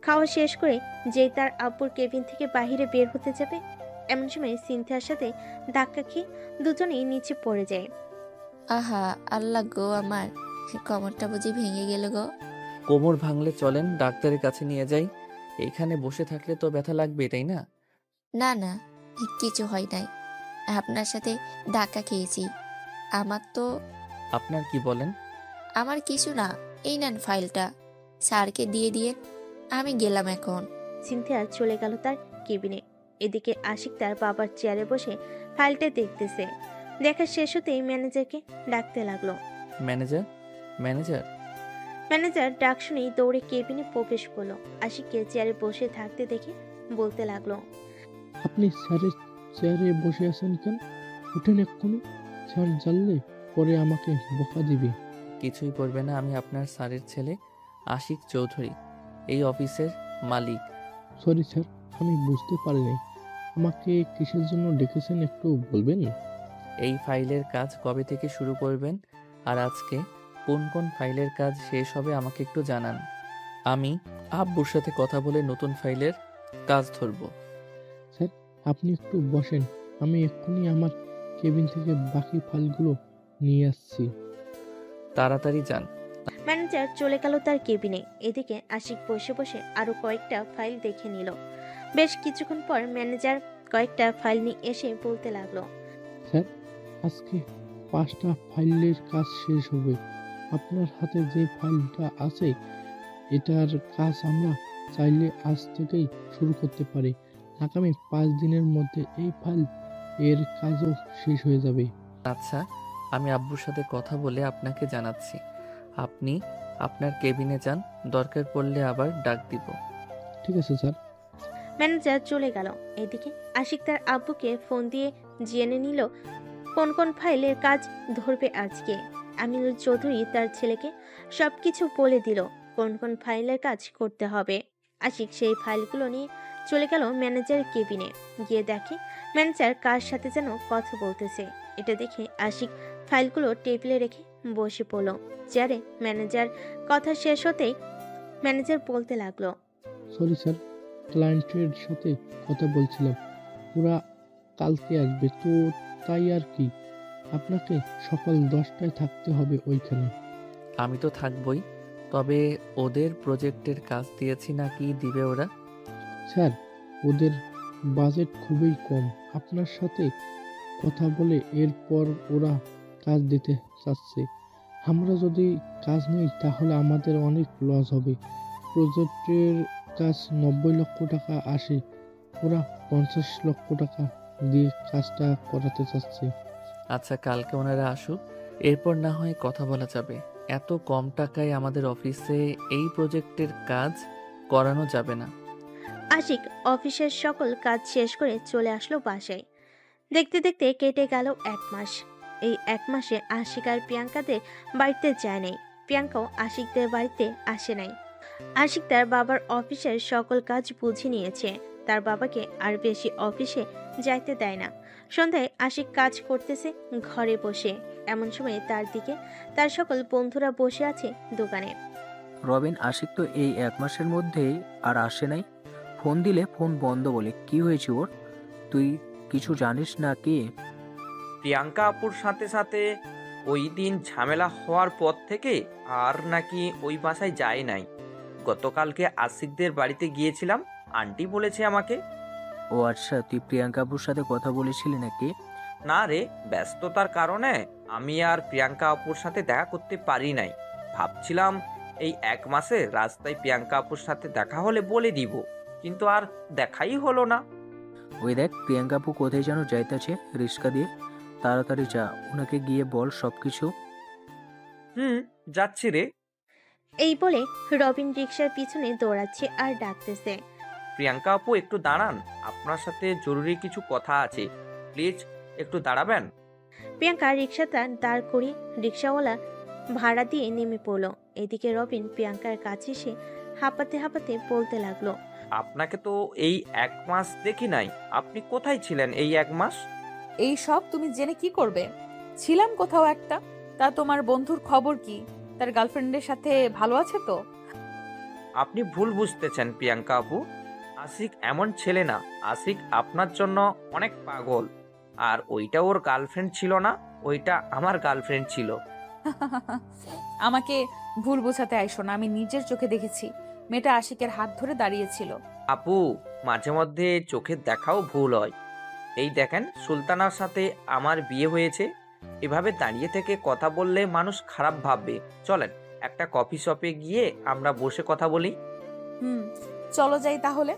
খাওয়া শেষ করে যেই তার আব্বুর কেবিন থেকে বাইরে বের হতে যাবে, এমন সময় সিনথিয়ার সাথে ধাক্কা খেয়ে দুজনেই নিচে পড়ে যায়। আহা আল্লাহ গো, আমার কোমরটা বুঝি ভেঙে গেল গো। কোমর ভাঙলে চলেন ডাক্তারের কাছে নিয়ে যাই। এইখানে বসে থাকলে তো ব্যথা লাগবে, তাই না? না না, কিছু হয় নাই, আপনার সাথে ধাক্কা খেয়েছি। আমার তো আপনার কি বলেন? আমার কিছু না, এই নেন ফাইলটা, স্যারকে দিয়ে দিয়ে আমি গেলাম এখন। সিনথিয়া চলে গেল তার কেবিনে। এদিকে আশিক তার বাবার চেয়ারে বসে ফাইলটা দেখতেছে। দেখা শেষ হতেই ম্যানেজারকে ডাকতে লাগলো। ম্যানেজার ম্যানেজার ম্যানেজার ডাক শুনেই দৌড়ে কেবিনে প্রবেশ করলো। আশিককে চেয়ারে বসে থাকতে দেখে বলতে লাগলো, আপনি স্যারের চেয়ারে বসে আছেন কেন? উঠেন এক্ষুনি, স্যার জানলে পরে আমাকে বকা দিবে। কিছুই করবে না, আমি আপনার স্যারের ছেলে আশিক চৌধুরী, এই অফিসের মালিক। সরি স্যার, আমি বুঝতে পারিনি। আমাকে কিসের জন্য ডেকেছেন একটু বলবেন? এই ফাইলের কাজ কবে থেকে শুরু করবেন, আর আজকে কোন কোন ফাইলের কাজ শেষ হবে আমাকে একটু জানান। আমি আব্বুর সাথে কথা বলে নতুন ফাইলের কাজ ধরব। স্যার আপনি একটু বসেন, আমি এক্ষুনি আমার কেবিন থেকে বাকি ফাইলগুলো নিয়ে আসছি। তাড়াতাড়ি যান। ম্যানেজার চলে গেল তার কেবিনে। এদিকে আশিক বসে বসে আরো কয়েকটা ফাইল দেখে নিল। বেশ কিছুক্ষণ পর ম্যানেজার কয়েকটা ফাইল নিয়ে এসে বলতে লাগলো, স্যার আজকে 5টা ফাইলের কাজ শেষ হবে। আপনার হাতে যে ফাইলটা আছে এটার কাজ আমরা চাইলে আজ থেকেই শুরু করতে পারি। আগামী 5 দিনের মধ্যে এই ফাইল এর কাজও শেষ হয়ে যাবে। আচ্ছা, আমি আব্বুর সাথে কথা বলে আপনাকে জানাচ্ছি। আপনি আপনার কেবিনে যান, দরকার পড়লে আবার ডাক দিব। ঠিক আছে স্যার। ম্যানেজার চলে গেল। এদিকে আশিক তার আব্বুকে ফোন দিয়ে জেনে নিল কোন কোন ফাইলের কাজ ধরবে আজকে। আমিনুল চৌধুরী তার ছেলেকে সবকিছু বলে দিল কোন কোন ফাইলের কাজ করতে হবে। আশিক সেই ফাইলগুলো নিয়ে চলে গেল ম্যানেজারের কেবিনে। গিয়ে দেখে ম্যানেজার কার সাথে যেন কথা বলতেছে। এটা দেখে আশিক ফাইলগুলো টেবিলে রেখে বসে পড়ল চেয়ারে। ম্যানেজার কথা শেষ হতেই ম্যানেজার বলতে লাগলো, সরি স্যার, ক্লায়েন্টের সাথে কথা বলছিলাম, ওরা কালকে আসবে তো, তাই আর কি। আপনাকে সকাল 10টায় থাকতে হবে ওইখানে। আমি তো থাকবই, তবে ওদের প্রজেক্টের কাজ দিয়েছি নাকি দিবে ওরা? স্যার ওদের বাজেট খুবই কম, আপনার সাথে কথা বলে এরপর ওরা কাজ দিতে চাচ্ছে। আমরা যদি কাজ নেই তাহলে আমাদের অনেক লস হবে। প্রজেক্টের কাজ 90 লক্ষ টাকা আসে, ওরা 50 লক্ষ টাকা দিয়ে কাজটা করাতে চাচ্ছে। আচ্ছা, কালকে ওনারা আসুক, এরপর না হয় কথা বলা যাবে। এত কম টাকায় আমাদের অফিসে এই প্রজেক্টের কাজ করানো যাবে না। আশিক অফিসের সকল কাজ শেষ করে চলে আসলো বাসায়। দেখতে দেখতে কেটে গেল 1 মাস। এই 1 মাসে আশিক আর প্রিয়াঙ্কাদের বাড়িতে যায় নাই। প্রিয়াঙ্কাও আশিকদের বাড়িতে আসে নাই। আশিক তার বাবার অফিসের সকল কাজ বুঝে নিয়েছে। তার বাবাকে আর বেশি অফিসে যাইতে দেয় না। সন্ধ্যায় আশিক কাজ করতেছে ঘরে বসে। এমন সময় তার দিকে তার সকল বন্ধুরা বসে আছে দোকানে। রবিন, আশিক তো এই 1 মাসের মধ্যেই আর আসে নাই। ফোন দিলে ফোন বন্ধ বলে, কি হয়েছে ওর? তুই কিছু জানিস না কি? প্রিয়াঙ্কা আপুর সাথে সাথে ওই দিন ঝামেলা হওয়ার পর থেকে আর নাকি ওই বাসায় যায় নাই। গতকালকে আশিকদের বাড়িতে গিয়েছিলাম, আন্টি বলেছে আমাকে। ও আচ্ছা, তুই প্রিয়াঙ্কা আপুর সাথে কথা বলেছিলি নাকি? না রে, ব্যস্ততার কারণে আমি আর প্রিয়াঙ্কা আপুর সাথে দেখা করতে পারি নাই। ভাবছিলাম এই 1 মাসে রাস্তায় প্রিয়াঙ্কা আপুর সাথে দেখা হলে বলে দিব, কিন্তু আর দেখাই হলো না। ওই দেখ, প্রিয়াঙ্কা আপু কোথায় যেন যাইতেছে রিক্সা দিয়ে। তাড়াতাড়ি যা, ওনাকে গিয়ে বল সবকিছু। যাচ্ছি রে। এই বলে রবিন রিক্সার পিছনে দৌড়াচ্ছে আর ডাকতেছে। প্রিয়াঙ্কা আপু একটু দাঁড়ান, আপনার সাথে জরুরি কিছু কথা আছে, প্লিজ একটু দাঁড়াবেন। প্রিয়াঙ্কা রিক্সাটা দাঁড় করিয়ে রিক্সাওয়ালা ভাড়া দিয়ে নেমে পড়লো। এদিকে রবিন প্রিয়াঙ্কার কাছে এসে হাঁপাতে হাঁপাতে বলতে লাগলো, আপনাকে তো এই 1 মাস দেখি নাই, আপনি কোথায় ছিলেন এই 1 মাস? এই সব তুমি জেনে কি করবে? ছিলাম কোথাও একটা। তা তোমার বন্ধুর খবর কি? তার গার্লফ্রেন্ডের সাথে ভালো আছে তো? আপনি ভুল বুঝতেছেন প্রিয়াঙ্কা আপু, আশিক এমন ছেলে না। আশিক আপনার জন্য অনেক পাগল। আর ওইটা ওর গার্লফ্রেন্ড ছিল না, ওইটা আমার গার্লফ্রেন্ড ছিল। আমাকে ভুল বোঝাতে আইসো না, আমি নিজের চোখে দেখেছি মেয়েটা আশিকের হাত ধরে দাঁড়িয়েছিল। আপু, মাঝে মধ্যে চোখের দেখাও ভুল হয়। এই দেখেন, সুলতানার সাথে আমার বিয়ে হয়েছে, এভাবে দাঁড়িয়ে থেকে কথা বললে মানুষ খারাপ ভাববে। চলেন একটা কফি শপে গিয়ে আমরা বসে কথা বলি। চলো যাই তাহলে।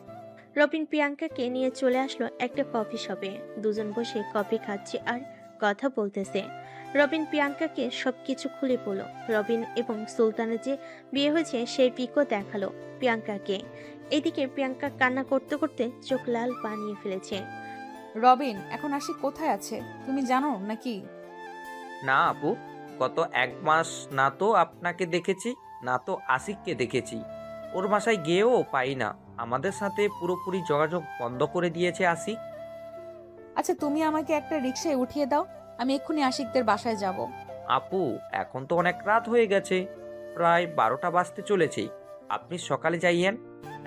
রবিন প্রিয়াঙ্কাকে নিয়ে চলে আসলো একটা কফি শপে। দুজন বসে কফি খাচ্ছে আর কথা বলতেছে। রবিন প্রিয়াঙ্কাকে সবকিছু খুলে বলল। রবিন এবং সুলতানের যে বিয়ে হয়েছে সেই পিকও দেখালো প্রিয়াঙ্কাকে। এদিকে প্রিয়াঙ্কা কান্না করতে করতে চোখ লাল বানিয়ে ফেলেছে। রবিন এখন আশিক কোথায় আছে তুমি জানো নাকি? না আপু, গত 1 মাস না তো আপনাকে দেখেছি, না তো আশিককে দেখেছি। ওর বাসায় গিয়েও পাই না। আমাদের সাথে পুরোপুরি যোগাযোগ বন্ধ করে দিয়েছে আশিক। আচ্ছা তুমি আমাকে একটা রিকশায় উঠিয়ে দাও, আমি এক্ষুনি আশিকদের বাসায় যাব। আপু, এখন তো অনেক রাত হয়ে গেছে, প্রায় 12টা বাজতে চলেছে। আপনি সকালে যাইয়েন,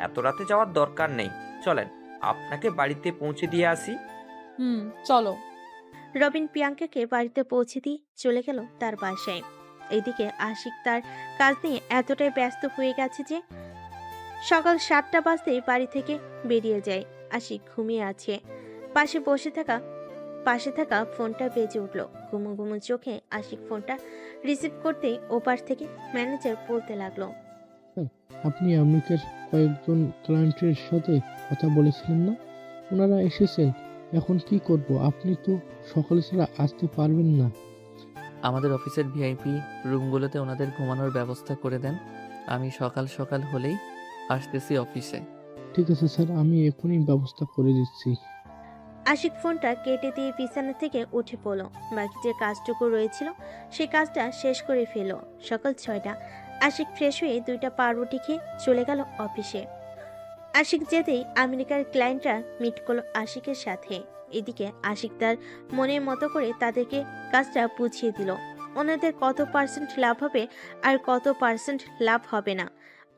এত রাতে যাওয়ার দরকার নেই। চলেন আপনাকে বাড়িতে পৌঁছে দিয়ে আসি। চলো। রবিন প্রিয়াঙ্কাকে বাড়িতে পৌঁছে দিয়ে চলে গেল তার বাসায়। এইদিকে আশিক তার কাজ নিয়ে এতটাই ব্যস্ত হয়ে গেছে যে সকাল 7টা বাজতেই বাড়ি থেকে বেরিয়ে যায়। আশিক ঘুমিয়ে আছে। পাশে থাকা ফোনটা বেজে উঠলো। ঘুমো ঘুমো চোখে আশিক ফোনটা রিসিভ করতেই ওপাশ থেকে ম্যানেজার বলতে লাগলো, আপনি আমেরিকার কয়েকজন ক্লায়েন্টের সাথে কথা বলেছিলেন না? ওনারা এসেছেন, এখন কি করব? আপনি তো সকালে ছাড়া আসতে পারবেন না। আমাদের অফিসের ভিআইপি রুমগুলোতে ওনাদের ঘুমানোর ব্যবস্থা করে দেন। আমি সকাল সকাল হলেই আসতেছি অফিসে। ঠিক আছে স্যার, আমি এখনই ব্যবস্থা করে দিচ্ছি। আশিক ফোনটা কেটে দিয়ে বিছানা থেকে উঠে পড়লো। বাকি যে কাজটুকু রয়েছিল সেই কাজটা শেষ করে ফেলো। সকাল 6টা। আশিক ফ্রেশ হয়ে 2টা পাউরুটি খেয়ে চলে গেল অফিসে। আশিক যেতেই আমেরিকার ক্লায়েন্টরা মিট করলো আশিকের সাথে। এদিকে আশিক তার মনের মতো করে তাদেরকে কাজটা বুঝিয়ে দিল। ওনাদের কত পার্সেন্ট লাভ হবে আর কত পার্সেন্ট লাভ হবে না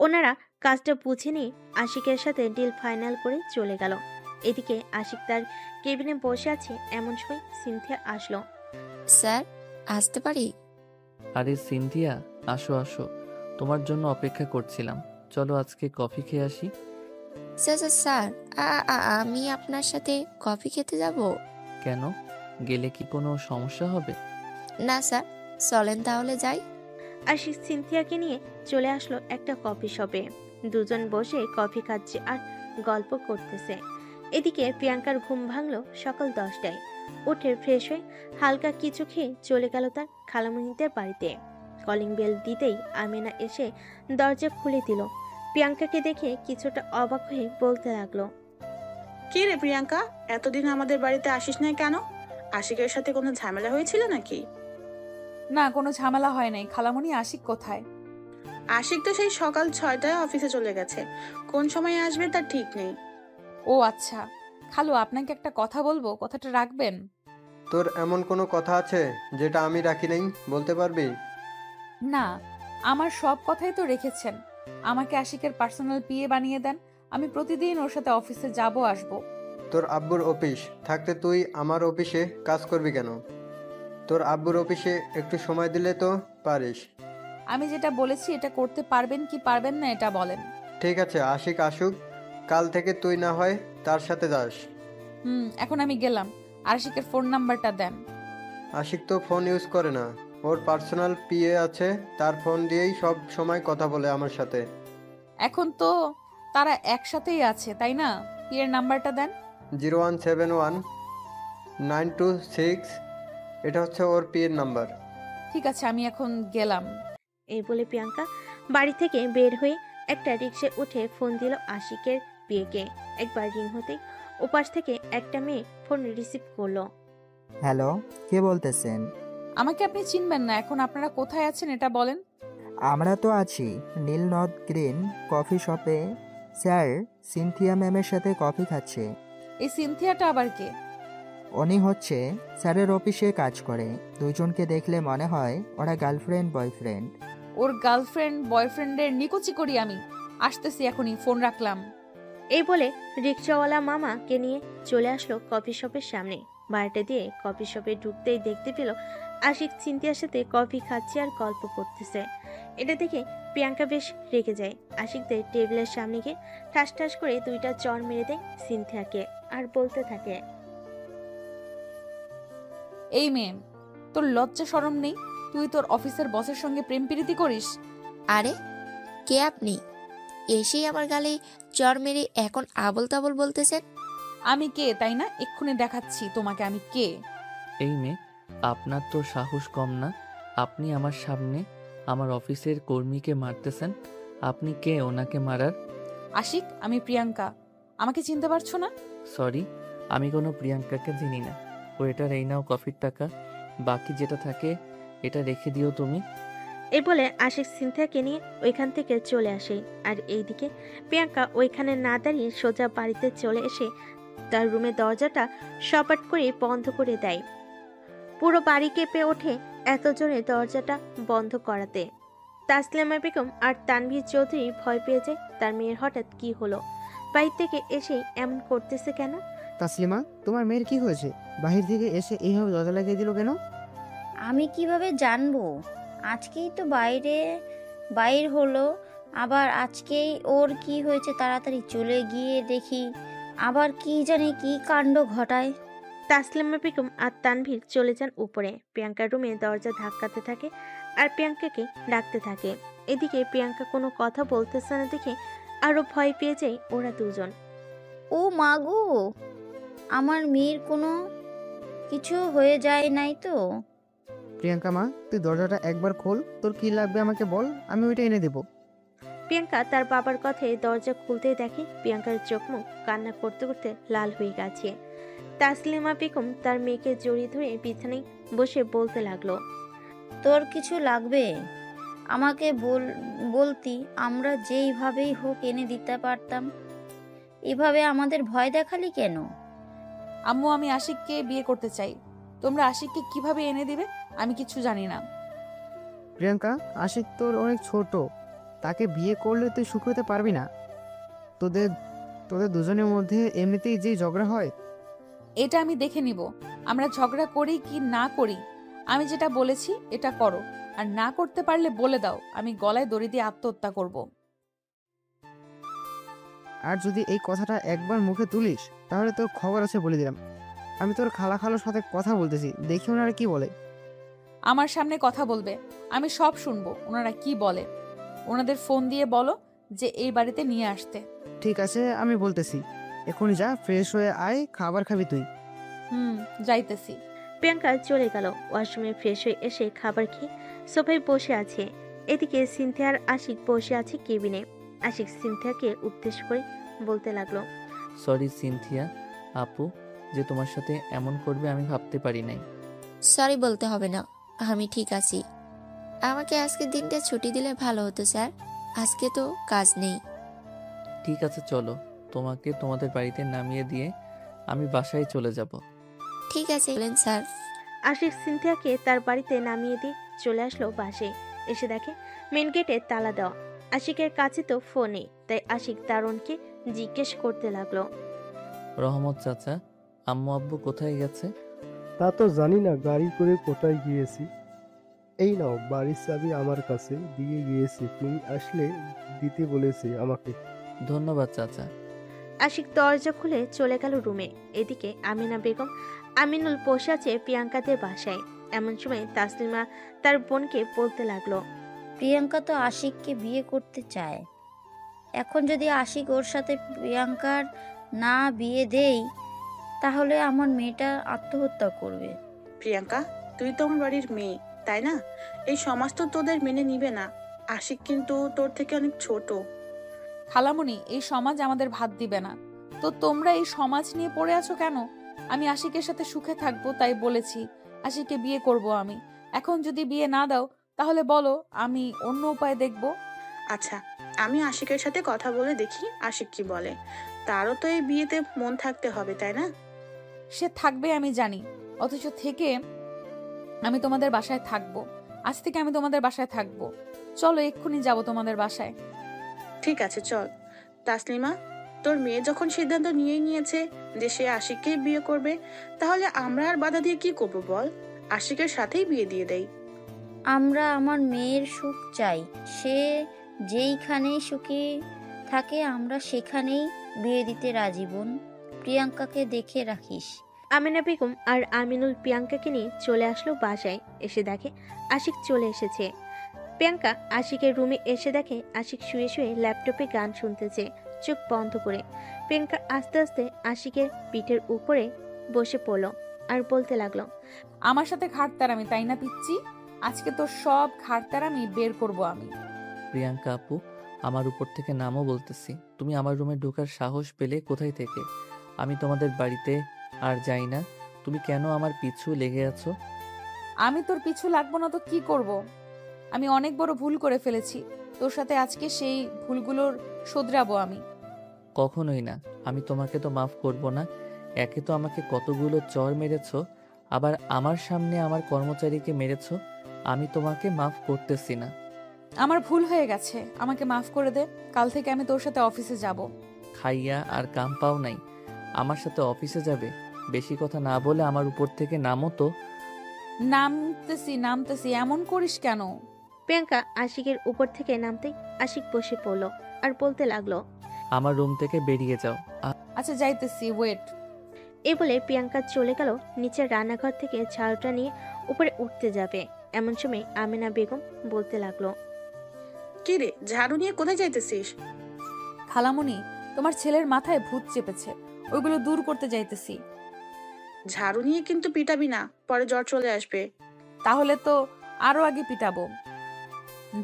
ওনারা কাজটা বুঝে নিয়ে আশিকের সাথে ডিল ফাইনাল করে চলে গেল। এদিকে আশিক তার কেবিনে বসে আছে, এমন সময় সিনথিয়া আসলো। স্যার আসতে পারি? আরে সিনথিয়া, আসো আসো, তোমার জন্য অপেক্ষা করছিলাম। চলো আজকে কফি খেয়ে আসি। স্যার স্যার স্যার আমি আপনার সাথে কফি খেতে যাব। কেন? গেলে কি কোনো সমস্যা হবে? না স্যার, চলেন তাহলে যাই। আশিক সিনথিয়াকে নিয়ে চলে আসলো একটা কফি শপে। দুজন বসে কফি খাচ্ছে আর গল্প করতেছে। এদিকে প্রিয়াঙ্কার ঘুম ভাঙলো সকাল 10টায়। উঠে ফ্রেশ হয়ে হালকা কিছু খেয়ে চলে গেল তার খালামণিদের বাড়িতে। কলিং বেল দিতেই আমিনা এসে দরজা খুলে দিল। প্রিয়াঙ্কাকে দেখে কিছুটা অবাক হয়ে বলতে লাগলো, কি রে প্রিয়াঙ্কা, এতদিন আমাদের বাড়িতে আসিস নাই কেন? আশিকের সাথে কোনো ঝামেলা হয়েছিল নাকি? না, কোনো ঝামেলা হয় নাই। খালামণি, আশিক কোথায়? আশিক তো সেই সকাল 6টায় অফিসে চলে গেছে, কোন সময় আসবে তার ঠিক নেই। ও আচ্ছা। খালু, আপনাকে একটা কথা বলবো, কথাটা রাখবেন? তোর এমন কোনো কথা আছে যেটা আমি রাখি নাই, বলতে পারবি? না, আমার সব কথাই তো রেখেছেন। আমাকে আশিকের পার্সোনাল পিএ বানিয়ে দেন, আমি প্রতিদিন ওর সাথে অফিসে যাব আসবো। তোর আব্বুর অফিস থাকতে তুই আমার অফিসে কাজ করবি কেন? তোর আব্বুর অফিসে একটু সময় দিলে তো পারিস। আমি যেটা বলেছি এটা করতে পারবেন কি পারবেন না এটা বলেন। ঠিক আছে, আশিক আসুক, কাল থেকে তুই না হয় তার সাথে যাস। এখন আমি গেলাম। আশিকের ফোন নাম্বারটা দেন। আশিক তো ফোন ইউজ করে না, ওর পার্সোনাল পিএ আছে, তার ফোন দিয়েই সব সময় কথা বলে আমার সাথে। এখন তো তারা একসাথেই আছে তাই না? পিএর নাম্বারটা দেন। 0171926, এটা হচ্ছে ওর পিএর নাম্বার। ঠিক আছে, আমি এখন গেলাম। এই বলে প্রিয়াঙ্কা বাড়ি থেকে বের হয়ে একটা রিক্সায় উঠে ফোন দিল আশিকের বিয়েকে। একবার রিং হতেই ওপাশ থেকে একটা মেয়ে ফোন রিসিভ করলো। হ্যালো, কে বলতেছেন? আমাকে আপনি চিনবেন না, এখন আপনারা কোথায় আছেন এটা বলেন। আমরা তো আছি নীল নদ গ্রিন কফি শপে। স্যার, সিনথিয়া ম্যামের সাথে কফি খাচ্ছে। এই সিনথিয়াটা আবার কে? উনি হচ্ছে স্যারের অফিসে কাজ করে। দুইজনকে দেখলে মনে হয় ওরা গার্লফ্রেন্ড বয়ফ্রেন্ড। ওর গার্লফ্রেন্ড বয়ফ্রেন্ডের নিকুচি করি আমি। আসতেছি এখনই, ফোন রাখলাম। এই বলে রিক্সাওয়ালা মামাকে নিয়ে চলে আসলো কফি শপের সামনে। বারোটা দিয়ে কফি শপে ঢুকতেই দেখতে পেল আশিক সিনথিয়ার সাথে কফি খাচ্ছে আর গল্প করতেছে। এটা দেখে প্রিয়াঙ্কা বেশ রেগে যায়। আশিকদের টেবিলের সামনে গিয়ে ঠাস ঠাস করে দুইটা চড় মেরে দেয় সিনথিয়াকে আর বলতে থাকে, এই মেয়ে, তোর লজ্জা শরম নেই? তুই তোর অফিসের বসের সঙ্গে প্রেম প্রীতি করিস? আরে কে আপনি? এসেই আমার গালে চর মেরে এখন আবল তাবল বলতেছেন। আমি কে তাই না? এক্ষুনি দেখাচ্ছি তোমাকে আমি কে। এই মেয়ে, আপনার তো সাহস কম না? আপনি আমার সামনে আমার অফিসের কর্মীকে মারতেছেন। আপনি কে ওনাকে মারার? আশিক, আমি প্রিয়াঙ্কা। আমাকে চিনতে পারছো না? সরি, আমি কোনো প্রিয়াঙ্কাকে চিনি না। ওয়েটার, এই নাও কফির টাকা, বাকি যেটা থাকে এটা রেখে দিও তুমি। এই বলে আশিক সিনথিয়াকে নিয়ে ওইখান থেকে চলে আসে। আর এইদিকে প্রিয়াঙ্কা ওইখানে না দাঁড়িয়ে সোজা বাড়িতে চলে এসে তার রুমের দরজাটা সপাট করে বন্ধ করে দেয়। পুরো বাড়ি কেঁপে ওঠে এত জোরে দরজাটা বন্ধ করাতে। তাসলিমা বেগম আর তানভীর চৌধুরী ভয় পেয়ে যায় তার মেয়ের হঠাৎ কি হলো, বাড়ি থেকে এসে এমন করতেছে কেন। তাসলিমা, তোমার মেয়ের কি হয়েছে? বাহির থেকে এসে এইভাবে দরজা লাগিয়ে দিল কেন? আমি কিভাবে জানবো? আজকেই তো বাইর হলো, আবার আজকেই ওর কি হয়েছে তাড়াতাড়ি চলে গিয়ে দেখি আবার কি জানি কি কাণ্ড ঘটায়। তাসলিমা বেগম আর তানভীর চলে যান উপরে। প্রিয়াঙ্কার রুমে দরজা ধাক্কাতে থাকে আর প্রিয়াঙ্কাকে ডাকতে থাকে। এদিকে প্রিয়াঙ্কা কোনো কথা বলতেছে না দেখে আরো ভয় পেয়ে যায় ওরা দুজন। ও মা গো, আমার মেয়ের কোনো কিছু হয়ে যায় নাই তো? প্রিয়াঙ্কা মা, তুই দরজাটা একবার খোল, তোর কি লাগবে আমাকে বল, আমি ওইটা এনে দেবো। প্রিয়াঙ্কা তার বাবার কথায় দরজা খুলতেই দেখে প্রিয়াঙ্কার চোখ মুখ কান্না করতে করতে লাল হয়ে গেছে। তাসলিমা বেগম তার মেয়েকে জড়িয়ে ধরে বিছানায় বসে বলতে লাগলো, তোর কিছু লাগবে আমাকে বলতি, আমরা যেইভাবেই হোক এনে দিতে পারতাম। এভাবে আমাদের ভয় দেখালি কেন? আম্মু, আমি আশিককে বিয়ে করতে চাই। তোমরা আশিককে কিভাবে এনে দিবে আমি কিছু জানি না। প্রিয়াঙ্কা, আশিক তোর অনেক ছোট, তাকে বিয়ে করলে তুই সুখী হতে পারবি না। তোদের তোদের দুজনের মধ্যে এমনিতেই যে ঝগড়া হয়। এটা আমি দেখে নিব, আমরা ঝগড়া করি কি না করি। আমি যেটা বলেছি এটা করো, আর না করতে পারলে বলে দাও, আমি গলায় দড়ি দিয়ে আত্মহত্যা করব। আর যদি এই কথাটা একবার মুখে তুলিস তাহলে তোর খবর আছে বলে দিলাম। আমি তোর খালার সাথে কথা বলতেছি, দেখি ওনারা কি বলে। আমার সামনে কথা বলবে, আমি সব শুনবো ওনারা কি বলে। ওনাদের ফোন দিয়ে বলো যে এই বাড়িতে নিয়ে আসতে। ঠিক আছে, আমি বলতেছি। এখনই যা, ফ্রেশ হয়ে আয়, খাবার খাবি তুই। যাইতেছি। প্রিয়াঙ্কা চলে গেল। ওয়াশরুমে ফ্রেশ হয়ে এসে খাবার খেয়ে সোফায় বসে আছে। এদিকে সিনথিয়া আর আশিক বসে আছে কেবিনে। আশিক সিনথিয়াকে উদ্দেশ্য করে বলতে লাগলো, সরি সিনথিয়া আপু, যে তোমার সাথে এমন করবে আমি ভাবতে পারি নাই। সরি বলতে হবে না, আমি ঠিক আছি। আমাকে আজকের দিনটা ছুটি দিলে ভালো হতো স্যার, আজকে তো কাজ নেই। ঠিক আছে চলো, তোমাকে তোমাদের বাড়িতে নামিয়ে দিয়ে আমি বাসায় চলে যাব। ঠিক আছে বলেন স্যার। আশিক সিনথিয়াকে তার বাড়িতে নামিয়ে দিয়ে চলে আসলো বাসে। এসে দেখে মেন গেটে তালা দেওয়া। আশিকের কাছে তো ফোন নেই, তাই আশিক দারোয়ানকে জিজ্ঞেস করতে লাগলো, রহমত চাচা, আম্মু আব্বু কোথায় গেছে? তা তো জানি না, গাড়ি করে কোথায় গিয়েছি। এই নাও, বাড়ির চাবি আমার কাছে দিয়ে গিয়েছি, তুমি আসলে দিতে বলেছে আমাকে। ধন্যবাদ চাচা। আশিক দরজা খুলে চলে গেল রুমে। এদিকে আমিনা বেগম আমিনুল বসে আছে প্রিয়াঙ্কাদের বাসায়। এমন সময় তাসলিমা তার বোনকে বলতে লাগলো, প্রিয়াঙ্কা তো আশিককে বিয়ে করতে চায়। এখন যদি আশিক ওর সাথে প্রিয়াঙ্কার না বিয়ে দেই তাহলে আমার মেয়েটা আত্মহত্যা করবে। প্রিয়াঙ্কা, তুই তো আমার বাড়ির মেয়ে, তাই না? এই সমাজ তো তোদের মেনে নিবে না। আশিক কিন্তু তোর থেকে অনেক ছোট। খালামণি, এই সমাজ আমাদের ভাত দিবে না, তো তোমরা এই সমাজ নিয়ে পড়ে আছো কেন? আমি আশিকের সাথে সুখে থাকবো তাই বলেছি আশিককে বিয়ে করব আমি। এখন যদি বিয়ে না দাও তাহলে বলো, আমি অন্য উপায় দেখব। আচ্ছা, আমি আশিকের সাথে কথা বলে দেখি আশিক কি বলে। তারও তো এই বিয়েতে মন থাকতে হবে, তাই না? সে থাকবে আমি জানি, অথচ থেকে আমি তোমাদের বাসায় থাকবো। আজ থেকে আমি তোমাদের বাসায় থাকবো। চলো এক্ষুনি যাব তোমাদের বাসায়। ঠিক আছে, চল। তাসলিমা, তোর মেয়ে যখন সিদ্ধান্ত নিয়েই নিয়েছে যে সে আশিককেই বিয়ে করবে, তাহলে আমরা আর বাধা দিয়ে কি করবো বল? আশিকের সাথেই বিয়ে দিয়ে দেই। আমরা আমার মেয়ের সুখ চাই। সে যেইখানেই সুখী থাকে আমরা সেখানেই বিয়ে দিতে রাজি বোন। প্রিয়াঙ্কাকে দেখে রাখিস। আমিনা বেগম আর আমিনুল প্রিয়াঙ্কাকে নিয়ে চলে আসলো বাসায়। এসে দেখে আশিক চলে এসেছে। প্রিয়াঙ্কা আশিকের রুমে এসে দেখে আশিক শুয়ে শুয়ে ল্যাপটপে গান শুনতেছে চোখ বন্ধ করে। প্রিয়াঙ্কা আস্তে আস্তে আশিকের পিঠের উপরে বসে পড়ল আর বলতে লাগলো, আমার সাথে ঘাটতারামি তাই না পিচ্ছি? আজকে তো সব ঘাটতারামি বের করব আমি। প্রিয়াঙ্কা আপু, আমার উপর থেকে নামও বলতেছি। তুমি আমার রুমে ঢোকার সাহস পেলে কোথায় থেকে? আমি তোমাদের বাড়িতে আর যাই না, তুমি কেন আমার পিছু লেগে আছো? আমি তোর পিছু লাগবো না তো কি করব? আমি অনেক বড় ভুল করে ফেলেছি, তোর সাথে আজকে সেই ভুলগুলোর শোধরাবো আমি। কখনোই না, আমি তোমাকে তো মাফ করব না। একে তো আমাকে কতগুলো চর মেরেছো, আবার আমার সামনে আমার কর্মচারীকে মেরেছো। আমি তোমাকে মাফ করতেছি না। আমার ভুল হয়ে গেছে, আমাকে মাফ করে দে। কাল থেকে আমি তোর সাথে অফিসে যাব। খাইয়া আর কাম পাও নাই, আমার সাথে অফিসে যাবে? বেশি কথা না বলে আমার উপর থেকে নামো তো। নামতেছি নামতেছি, এমন করিস কেন? প্রিয়াঙ্কা আশিকের উপর থেকে নামতেই আশিক বসে পড়লো আর বলতে লাগলো, আমার রুম থেকে বেরিয়ে যাও। আচ্ছা যাইতেছি, ওয়েট। এই বলে প্রিয়াঙ্কা চলে গেল নিচের রান্নাঘর থেকে ঝাড়ুটা নিয়ে উপরে উঠতে যাবে। এমন সময় আমিনা বেগম বলতে লাগলো, কি রে, ঝাড়ু নিয়ে কোথায় যাইতেছিস? খালামণি, তোমার ছেলের মাথায় ভূত চেপেছে, ওইগুলো দূর করতে যাইতেছি। ঝাড়ু নিয়ে কিন্তু পিটাবি না, পরে জ্বর চলে আসবে। তাহলে তো আরো আগে পিটাবো।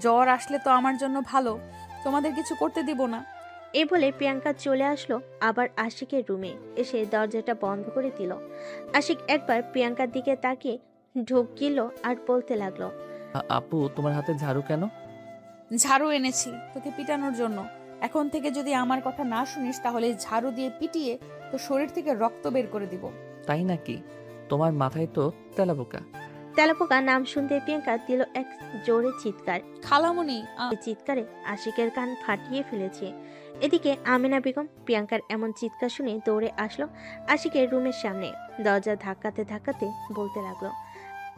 জ্বর আসলে তো আমার জন্য ভালো, তোমাদের কিছু করতে দিব না। এই বলে প্রিয়াঙ্কা চলে আসলো আবার আশিকের রুমে। এসে দরজাটা বন্ধ করে দিল। আশিক একবার প্রিয়াঙ্কার দিকে তাকিয়ে ঢোক গিল আর বলতে লাগলো, আপু, তোমার হাতে ঝাড়ু কেন? ঝাড়ু এনেছি তোকে পিটানোর জন্য। এখন থেকে যদি আমার কথা না শুনিস তাহলে ঝাড়ু দিয়ে পিটিয়ে তো শরীর থেকে রক্ত বের করে দিব। তাই নাকি? তোমার মাথায় তো তেলাপোকা। তেলাপোকা নাম শুনতে প্রিয়াঙ্কা দিল এক জোরে চিৎকার। খালামণি, চিৎকারে আশিকের কান ফাটিয়ে ফেলেছে। এদিকে আমিনা বেগম প্রিয়াঙ্কার এমন চিৎকার শুনে দৌড়ে আসলো আশিকের রুমের সামনে। দরজা ধাক্কাতে ধাক্কাতে বলতে লাগলো,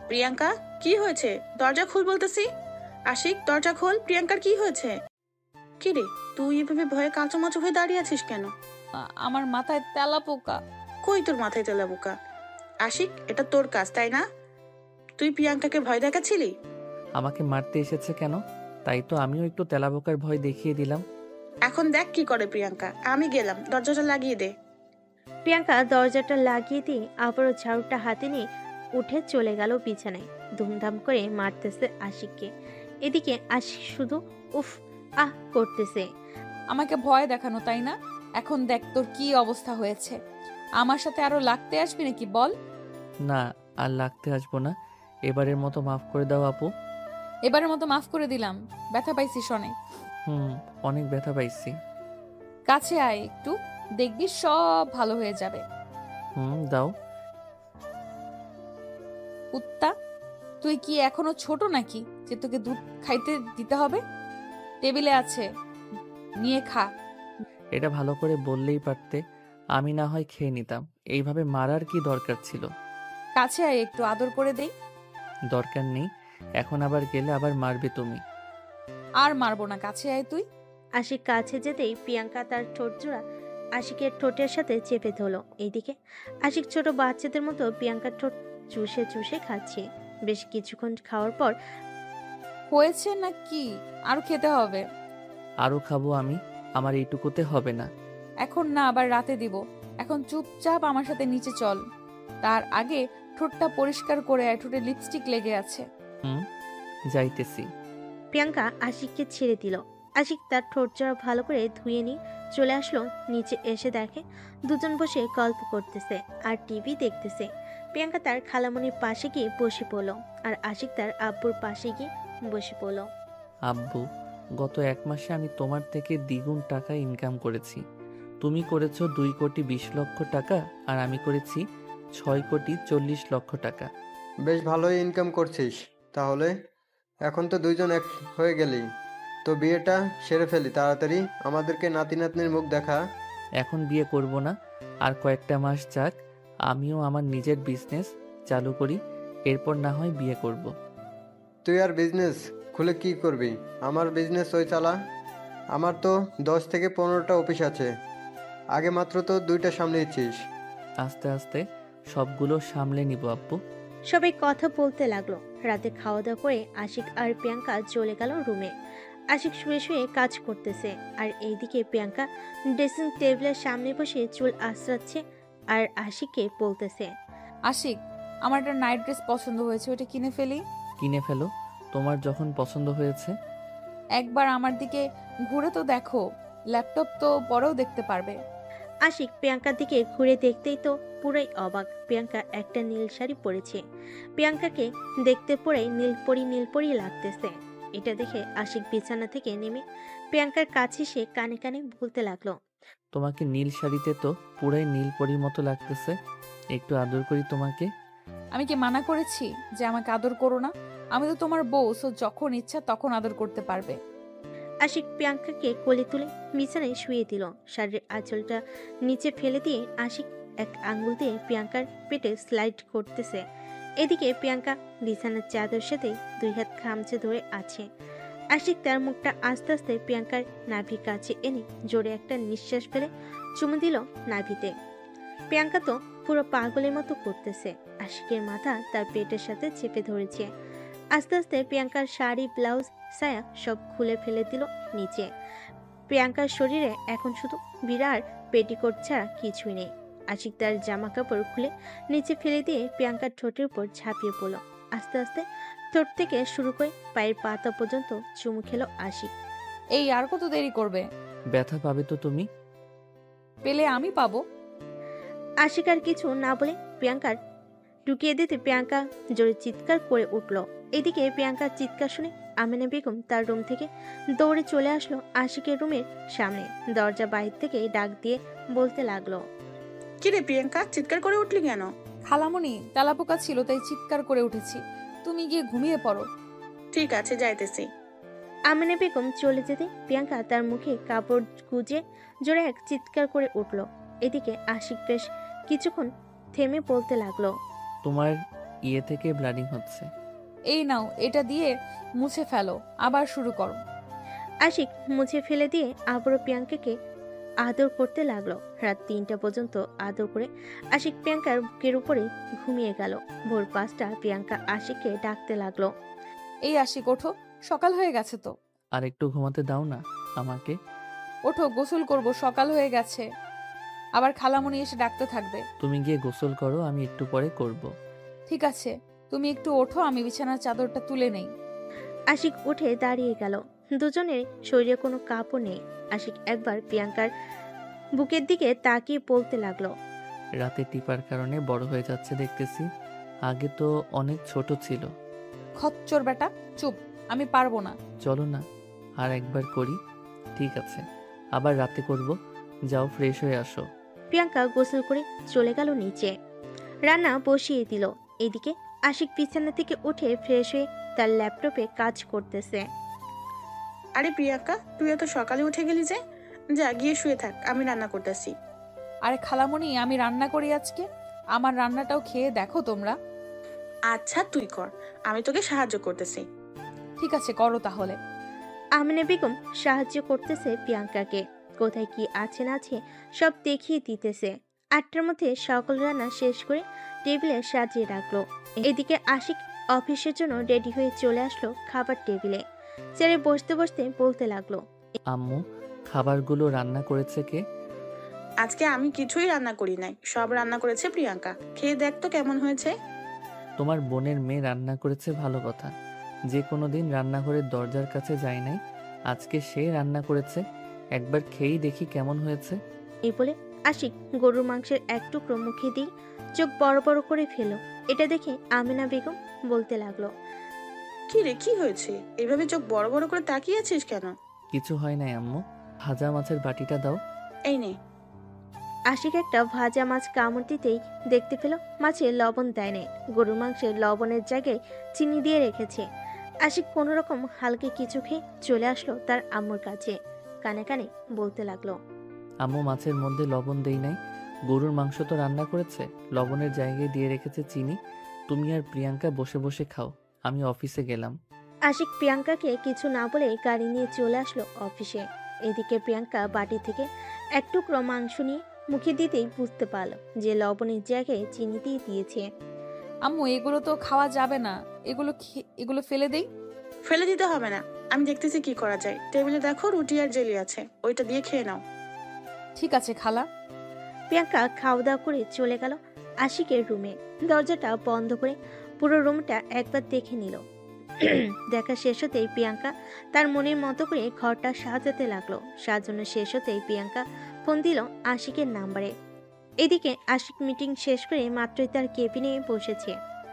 প্রিয়াঙ্কা, কি হয়েছে? দরজা খুল বলতেছি। আশিক, দরজা খোল। প্রিয়াঙ্কার কি হয়েছে? কি রে, তুই এভাবে ভয়ে কাঁচুমাচু হয়ে দাঁড়িয়ে আছিস কেন? আমার মাথায় তেলাপোকা। কই তোর মাথায় তেলাপোকা? আশিক, এটা তোর কাজ তাই না? তুই প্রিয়াঙ্কাকে ভয় দেখাচ্ছিলি? আমাকে মারতে এসেছে কেন? তাই তো আমিও একটু তেলাপোকার ভয় দেখিয়ে দিলাম। এখন দেখ কি করে প্রিয়াঙ্কা। আমি গেলাম, দরজাটা লাগিয়ে দে। প্রিয়াঙ্কা দরজাটা লাগিয়ে দিয়ে আবারও ঝাড়ুটা হাতে নিয়ে উঠে চলে গেল বিছানায়। ধুমধাম করে মারতেছে আশিককে। এদিকে আশিক শুধু উফ আহ করতেছে। আমাকে ভয় দেখানো তাই না? এখন দেখ তোর কি অবস্থা হয়েছে। আমার সাথে আরো লাগতে আসবি নাকি বল? না, আর লাগতে আসবো না। এবারের মতো মাফ করে দাও আপু। এবারের মতো মাফ করে দিলাম। ব্যথা পাইছিস অনেক? অনেক ব্যথা পাইছি। কাছে আয় একটু, দেখবি সব ভালো হয়ে যাবে। দাও। কুত্তা, তুই কি এখনো ছোট নাকি যে তোকে দুধ খাইতে দিতে হবে? টেবিলে আছে, নিয়ে খা। এটা ভালো করে বললেই পারতে, আমি না হয় খেয়ে নিতাম। এইভাবে মারার কি দরকার ছিল? কাছে আয় একটু, আদর করে দেই। দরকার নেই, এখন আবার গেলে আবার মারবে তুমি। আর মারবো না, কাছে আয় তুই। আশিক কাছে যেতেই প্রিয়াঙ্কা তার ঠোঁট জোড়া আশিকের ঠোঁটের সাথে চেপে ধরল। এইদিকে আশিক ছোট বাচ্চাদের মতো প্রিয়াঙ্কার ঠোঁট চুষে চুষে খাচ্ছে। বেশ কিছুক্ষণ খাওয়ার পর, হয়েছে না কি, আরো খেতে হবে? আরো খাবো আমি, আমার এইটুকুতে হবে না। এখন না, আবার রাতে দিব। এখন চুপচাপ আমার সাথে নিচে চল। তার আগে ঠোঁটটা পরিষ্কার করে আয়, ঠোঁটে লিপস্টিক লেগে আছে। যাইতেছি। প্রিয়াঙ্কা আশিককে ছেড়ে দিল। আশিক তার ঠোঁট জোড়া ভালো করে ধুয়ে নিয়ে চলে আসলো নিচে। এসে দেখে দুজন বসে গল্প করতেছে আর টিভি দেখতেছে। প্রিয়াঙ্কা তার খালামণির পাশে গিয়ে বসে পড়লো আর আশিক তার আব্বুর পাশে গিয়ে বসে পড়লো। আব্বু, গত 1 মাসে আমি তোমার থেকে দ্বিগুণ টাকা ইনকাম করেছি। তুমি করেছো 2,20,00,000 টাকা আর আমি করেছি 6,40,00,000 টাকা। বেশ ভালোই ইনকাম করছিস। তাহলে এখন তো দুইজন এক হয়ে গেলি, তো বিয়েটা সেরে ফেলি তাড়াতাড়ি, আমাদেরকে নাতি নাতনির মুখ দেখা। এখন বিয়ে করব না, আর কয়েকটা মাস যাক, আমিও আমার নিজের বিজনেস চালু করি, এরপর না হয় বিয়ে করব। তুই আর বিজনেস খুলে কি করবি? আমার বিজনেস ওই চালা। আমার তো 10 থেকে 15টা অফিস আছে, আগে মাত্র তো 2টা সামলেছিস। আস্তে আস্তে সবগুলো সামলে নিব আব্বু। সবাই কথা বলতে লাগলো। রাতে খাওয়া দাওয়া করে আশিক আর প্রিয়াঙ্কা চলে গেল রুমে। আশিক শুয়ে শুয়ে কাজ করতেছে আর এইদিকে প্রিয়াঙ্কা ড্রেসিং টেবিলের সামনে বসে চুল আঁচড়াচ্ছে আর আশিককে বলতেছে, আশিক, আমার একটা নাইট ড্রেস পছন্দ হয়েছে, ওটা কিনে ফেলি। কিনে ফেলো, তোমার যখন পছন্দ হয়েছে। একবার আমার দিকে ঘুরে তো দেখো, ল্যাপটপ তো পরেও দেখতে পারবে। আশিক প্রিয়াঙ্কার দিকে ঘুরে দেখতেই তো পুরাই অবাক। প্রিয়াঙ্কা একটা নীল শাড়ি পরেছে। প্রিয়াঙ্কাকে দেখতে পরেই নীলপরি লাগতেছে। এটা দেখে আশিক বিছানা থেকে নেমে প্রিয়াঙ্কার কাছে এসে কানে কানে বলতে লাগলো, তোমাকে নীল শাড়িতে তো পুরাই নীল পরীর মতো লাগতেছে, একটু আদর করি তোমাকে। আমি কি মানা করেছি যে আমাকে আদর করো না? আমি তো তোমার বউ, সো যখন ইচ্ছা তখন আদর করতে পারবে। আশিক প্রিয়াঙ্কাকে কোলে তুলে বিছানায় শুয়ে দিল। শাড়ির আঁচলটা নিচে ফেলে দিয়ে আশিক এক আঙ্গুল দিয়ে প্রিয়াঙ্কার পেটে স্লাইড করতেছে। এদিকে প্রিয়াঙ্কা বিছানার চাদর সাথে 2 হাত খামচে ধরে আছে। আশিক তার মুখটা আস্তে আস্তে প্রিয়াঙ্কার নাভির কাছে এনে জোরে একটা নিঃশ্বাস ফেলে চুমু দিল নাভিতে। প্রিয়াঙ্কা তো পুরো পাগলের মতো করতেছে। আশিকের মাথা তার পেটের সাথে চেপে ধরেছে। আস্তে আস্তে প্রিয়াঙ্কার শাড়ি, ব্লাউজ, সায়া সব খুলে ফেলে দিল নিচে। প্রিয়াঙ্কার শরীরে এখন শুধু বিরাট পেটিকোট ছাড়া কিছুই নেই। আশিক তার জামা কাপড় খুলে নিচে ফেলে দিয়ে প্রিয়াঙ্কার ঠোঁটের উপর ঝাঁপিয়ে পড়ল। আস্তে আস্তে ঠোঁট থেকে শুরু করে পায়ের পাতা পর্যন্ত চুমু খেলো আশিক। এই আর কত দেরি করবে? ব্যথা পাবে তো তুমি। পেলে আমি পাবো। আশিক আর কিছু না বলে প্রিয়াঙ্কার ঢুকিয়ে দিতে প্রিয়াঙ্কা জোরে চিৎকার করে উঠল। এদিকে প্রিয়াঙ্কার চিৎকার শুনে আমিনা বেগম তার রুম থেকে দৌড়ে চলে আসলো আশিকের রুমের সামনে। দরজা বাইরে থেকে ডাক দিয়ে বলতে লাগলো, কিরে প্রিয়াঙ্কা, চিৎকার করে উঠলি কেন? খালামণি, তেলাপোকা ছিল তাই চিৎকার করে উঠেছি, তুমি গিয়ে ঘুমিয়ে পড়ো। ঠিক আছে, যাইতেছি। আমিনা বেগম চলে যেতে প্রিয়াঙ্কা তার মুখে কাপড় গুজে জোরে এক চিৎকার করে উঠল। এদিকে আশিক বেশ কিছুক্ষণ থেমে বলতে লাগলো, তোমার ইয়ে থেকে ব্লাডিং হচ্ছে। এই নাও, এটা দিয়ে মুছে ফেলো, আবার শুরু করো। আশিক মুছে ফেলে দিয়ে আবারও প্রিয়াঙ্কাকে আদর করতে লাগলো। রাত 3টা পর্যন্ত আদর করে আশিক প্রিয়াঙ্কার বুকের উপরে ঘুমিয়ে গেল। ভোর 5টা প্রিয়াঙ্কা আশিককে ডাকতে লাগলো, এই আশিক, ওঠো, সকাল হয়ে গেছে তো। আর একটু ঘুমাতে দাও না আমাকে। ওঠো, গোসল করব, সকাল হয়ে গেছে। আবার খালামণি এসে ডাকতে থাকবে। তুমি গিয়ে গোসল করো, আমি একটু পরে করব। ঠিক আছে, তুমি একটু ওঠো, আমি বিছানার চাদরটা তুলে নেই। আশিক উঠে দাঁড়িয়ে গেল। দুজনের শরীরে কোনো কাপড় নেই। আশিক একবার প্রিয়াঙ্কার বুকের দিকে তাকিয়ে বলতে লাগলো, রাতে টিপার কারণে বড় হয়ে যাচ্ছে দেখতেছি, আগে তো অনেক ছোট ছিল। খচ্চর বেটা, চুপ, আমি পারবো না। চলো না আর একবার করি। ঠিক আছে, আবার রাতে করব, যাও ফ্রেশ হয়ে আসো। প্রিয়াঙ্কা গোসল করে চলে গেল নিচে। রান্না বসিয়ে দিল। এদিকে আশিক বিছানা থেকে উঠে ফ্রেশ হয়ে তার ল্যাপটপে কাজ করতেছে। আরে প্রিয়াঙ্কা, তুই এত সকালে উঠে গেলি যে? যা গিয়ে শুয়ে থাক, আমি রান্না করতেছি। আরে খালামণি, আমি রান্না করি আজকে, আমার রান্নাটাও খেয়ে দেখো তোমরা। আচ্ছা তুই কর, আমি তোকে সাহায্য করতেছি। ঠিক আছে, করো তাহলে। আমিনা বেগম সাহায্য করতেছে প্রিয়াঙ্কাকে। কোথায় কি আছে না আছে সব দেখিয়ে দিতেছে। 8টার মধ্যে সকল রান্না শেষ করে টেবিলে সাজিয়ে রাখলো। এদিকে আশিক অফিসের জন্য রেডি হয়ে চলে আসলো খাবার টেবিলে। চেয়ারে বসতে বসতে বলতে লাগলো, আম্মু, খাবারগুলো রান্না করেছে কে? আজকে আমি কিছুই রান্না করি নাই, সব রান্না করেছে প্রিয়াঙ্কা। খেয়ে দেখ তো কেমন হয়েছে। তোমার বোনের মেয়ে রান্না করেছে, ভালো কথা। যে কোনো দিন রান্নাঘরের দরজার কাছে যায় নাই, আজকে সে রান্না করেছে, একবার খেয়েই দেখি কেমন হয়েছে। এই বলে আশিক গরুর মাংসের এক টুকরো মুখে দিয়ে চোখ বড় বড় করে ফেলো। এটা দেখে আমিনা বেগম বলতে লাগলো, কি রে, কি হয়েছে? এভাবে চোখ বড় বড় করে তাকিয়ে আছিস কেন? কিছু হয় নাই আম্মু, ভাজা মাছের বাটিটা দাও। এই নে। আশিক একটা ভাজা মাছ কামড় দিতেই দেখতে পেল মাছে লবণ দেয় নাই, গরুর মাংসে লবণের জায়গায় চিনি দিয়ে রেখেছে। আশিক কোনোরকম হালকা কিছু খেয়ে চলে আসলো তার আম্মুর কাছে, কানে কানে বলতে লাগলো, আম্মু মাছের মধ্যে লবণ দেই নাই, গরুর মাংস তো রান্না করেছে, লবণের জায়গায় দিয়ে রেখেছে চিনি। তুমি আর প্রিয়াঙ্কা বসে বসে খাও, আমি অফিসে গেলাম। আশিক প্রিয়াঙ্কাকে কিছু না বলে গাড়ি নিয়ে চলে আসলো অফিসে। এদিকে প্রিয়াঙ্কা বাটি থেকে এক টুকরো মাংস নিয়ে মুখে দিতেই বুঝতে পারলো যে লবণের জায়গায় চিনি দিয়ে দিয়েছে। আম্মু এগুলো তো খাওয়া যাবে না, এগুলো ফেলে দেই। ফেলে দিতে হবে না, আমি দেখতেছি কি করা যায়। টেবিলে দেখো রুটি আর জেলি আছে, ওইটা দিয়ে খেয়ে নাও। ঠিক আছে খালা। প্রিয়াঙ্কা খাওয়া দাওয়া করে চলে গেল আশিকের রুমে। দরজাটা বন্ধ করে পুরো রুমটা একবার দেখে নিল। দেখা শেষ হতেই প্রিয়াঙ্কা তার মনের মতো করে ঘরটা সাজাতে লাগলো। সাজানো শেষ হতেই প্রিয়াঙ্কা ফোন দিল আশিকের নাম্বারে। এদিকে আশিক মিটিং শেষ করে মাত্রই তার কেবিনে বসেছে।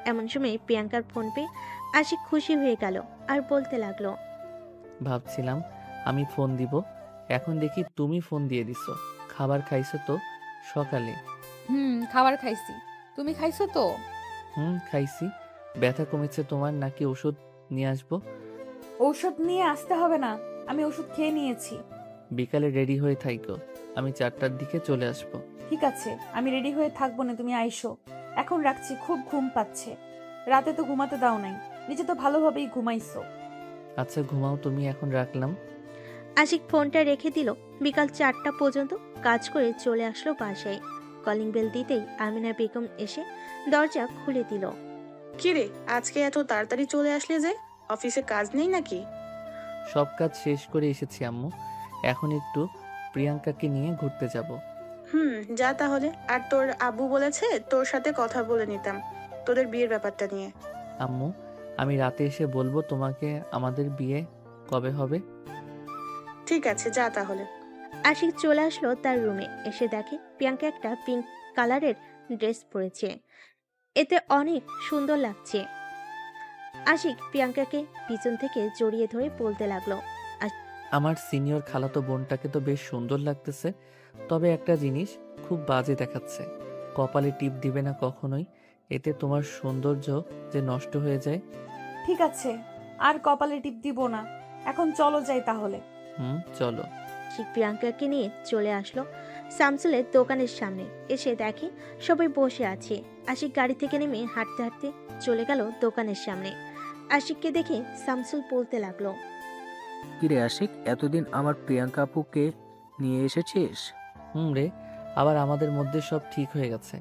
এমন সময় প্রিয়াঙ্কার ফোন পেয়ে আশিক খুশি হয়ে গেল আর বলতে লাগলো, ভাবছিলাম আমি ফোন দিব, এখন দেখি তুমি ফোন দিয়ে দিছো। খাবার খাইছো তো সকালে? খাবার খাইছি, তুমি খাইছো তো? খাইছি। ব্যথা কমেছে তোমার নাকি ওষুধ নিয়ে আসবো? ঔষধ নিয়ে আসতে হবে না, আমি ওষুধ খেয়ে নিয়েছি। বিকালে রেডি হয়ে থাইকো, আমি 4টার দিকে চলে আসবো। ঠিক আছে, আমি রেডি হয়ে থাকবো না, তুমি আইসো। এখন রাখছি, খুব ঘুম পাচ্ছে। রাতে তো ঘুমাতে দাও নাই, নিজে তো ভালোভাবেই ঘুমাইছো। আচ্ছা ঘুমাও তুমি, এখন রাখলাম। আশিক ফোনটা রেখে দিল। বিকাল 4টা পর্যন্ত কাজ করে চলে আসলো বাসায়। কলিং বেল দিতেই আমিনা বেগম এসে দরজা খুলে দিল। কি রে, আজকে এত তাড়াতাড়ি চলে আসলে যে? অফিসে কাজ নেই নাকি? সব কাজ শেষ করে এসেছি আম্মু, এখন একটু প্রিয়াঙ্কাকে নিয়ে ঘুরতে যাব। যা তাহলে। আর তোর আব্বু বলেছে তোর সাথে কথা বলে নিতাম তোদের বিয়ের ব্যাপারটা নিয়ে। আম্মু আমি রাতে এসে বলবো তোমাকে আমাদের বিয়ে কবে হবে। ঠিক আছে, যা তাহলে। আশিক চলে আসলো তার রুমে। এসে দেখে প্রিয়াঙ্কা একটা পিঙ্ক কালারের ড্রেস পরেছে, এতে অনেক সুন্দর লাগছে। আশিক প্রিয়াঙ্কাকে পিছন থেকে জড়িয়ে ধরে বলতে লাগলো, আমার সিনিয়র খালাতো বোনটাকে তো বেশ সুন্দর লাগতেছে, তবে একটা জিনিস খুব বাজে দেখাচ্ছে। কপালে টিপ দিবে না কখনোই, এতে তোমার সৌন্দর্য যে নষ্ট হয়ে যায়। ঠিক আছে, আর কপালে টিপ দিব না, এখন চলো যাই তাহলে। চলো। আশিক প্রিয়াঙ্কাকে নিয়ে চলে আসলো শামসুলের দোকানের সামনে। এসে দেখে সবাই বসে আছে। আশিক গাড়ি থেকে নেমে হাঁটতে হাঁটতে চলে গেল দোকানের সামনে। আশিককে দেখে শামসুল বলতে লাগলো, কিরে আশিক, এতদিন আমার প্রিয়াঙ্কা আপুকে নিয়ে এসেছিস? রে, আবার আমাদের মধ্যে সব ঠিক হয়ে গেছে।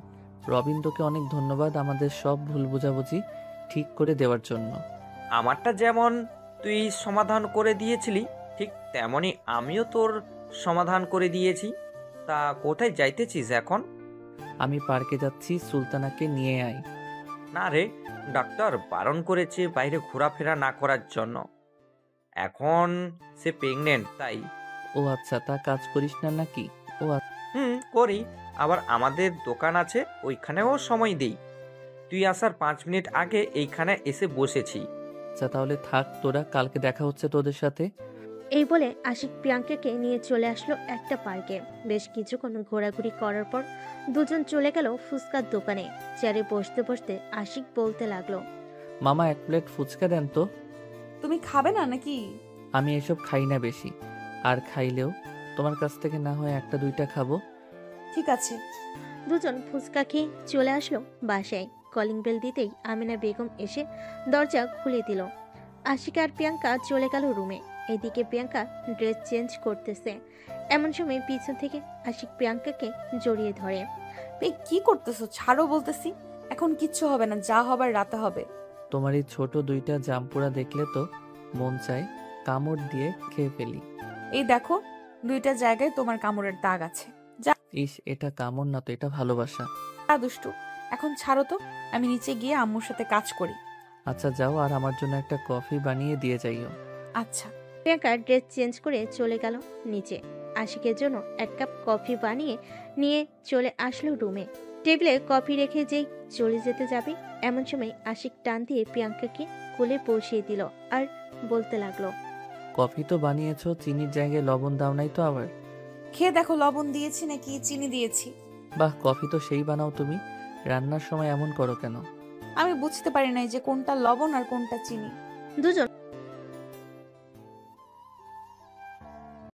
রবিন তোকে অনেক ধন্যবাদ আমাদের সব ভুল বোঝাবুঝি ঠিক করে দেওয়ার জন্য। আমারটা যেমন তুই সমাধান করে দিয়েছিলি, ঠিক তেমনই আমিও তোর সমাধান করে দিয়েছি। তা কোথায় যাইতেছিস এখন? আমি পার্কে যাচ্ছি, সুলতানাকে নিয়ে আয়। না রে, ডাক্তার বারণ করেছে বাইরে ঘোরাফেরা না করার জন্য। এখন সে প্রেগনেন্ট, তাই। ও আচ্ছা, তা কাজ করিস না নাকি? ও করি, আবার আমাদের দোকান আছে, ওইখানেও সময় দেই। তুই আসার 5 মিনিট আগে এইখানে এসে বসেছি। আচ্ছা তাহলে থাক তোরা, কালকে দেখা হচ্ছে তোদের সাথে। এই বলে আশিক প্রিয়াঙ্কাকে নিয়ে চলে আসলো একটা পার্কে। বেশ কিছুক্ষণ ঘোরাঘুরি করার পর দুজন চলে গেল ফুচকার দোকানে। চেয়ারে বসতে বসতে আশিক বলতে লাগলো, মামা 1 প্লেট ফুচকা দেন তো। তুমি খাবে না নাকি? আমি এসব খাই না বেশি, আর খাইলেও তোমার কাছ থেকে না হয় 1-2টা খাবো। ঠিক আছে। দুজন ফুচকা খেয়ে চলে আসলো বাসায়। কলিং বেল দিতেই আমিনা বেগম এসে দরজা খুলে দিল। আশিক আর প্রিয়াঙ্কা চলে গেল রুমে। এদিকে প্রিয়াঙ্কা ড্রেস চেঞ্জ করতেছে। এমন সময় পিছন থেকে আশিক প্রিয়াঙ্কাকে জড়িয়ে ধরে। কি করতেছো? ছাড়ো বলতেছি। এখন কিচ্ছু হবে না, যা হবার রাতে হবে। তোমার এই ছোট 2টা জাম্পুরা দেখলে তো মন চায় কামড় দিয়ে খেয়ে ফেলি। এই দেখো, 2টা জায়গায় তোমার কামড়ের দাগ আছে। যা। ইস, এটা কামড় না তো, এটা ভালোবাসা। দুষ্টু, এখন ছাড়ো তো, আমি নিচে গিয়ে আম্মুর সাথে কাজ করি। আচ্ছা যাও, আর আমার জন্য একটা কফি বানিয়ে দিয়ে যাইও। আচ্ছা। প্রিয়াঙ্কা ড্রেস চেঞ্জ করে চলে গেল নিচে। আশিকের জন্য এক কাপ কফি বানিয়ে নিয়ে চলে আসলো রুমে। টেবিলে কফি রেখে যেই চলে যেতে যাবে এমন সময় আশিক টান দিয়ে প্রিয়াঙ্কাকে কোলে বসিয়ে দিল আর বলতে লাগলো, কফি তো বানিয়েছো, চিনির জায়গায় লবণ দাও নাই তো আবার? খেয়ে দেখো লবণ দিয়েছি নাকি চিনি দিয়েছি। বাহ, কফি তো সেই বানাও তুমি, রান্নার সময় এমন করো কেন? আমি বুঝতে পারি নাই যে কোনটা লবণ আর কোনটা চিনি। দুজন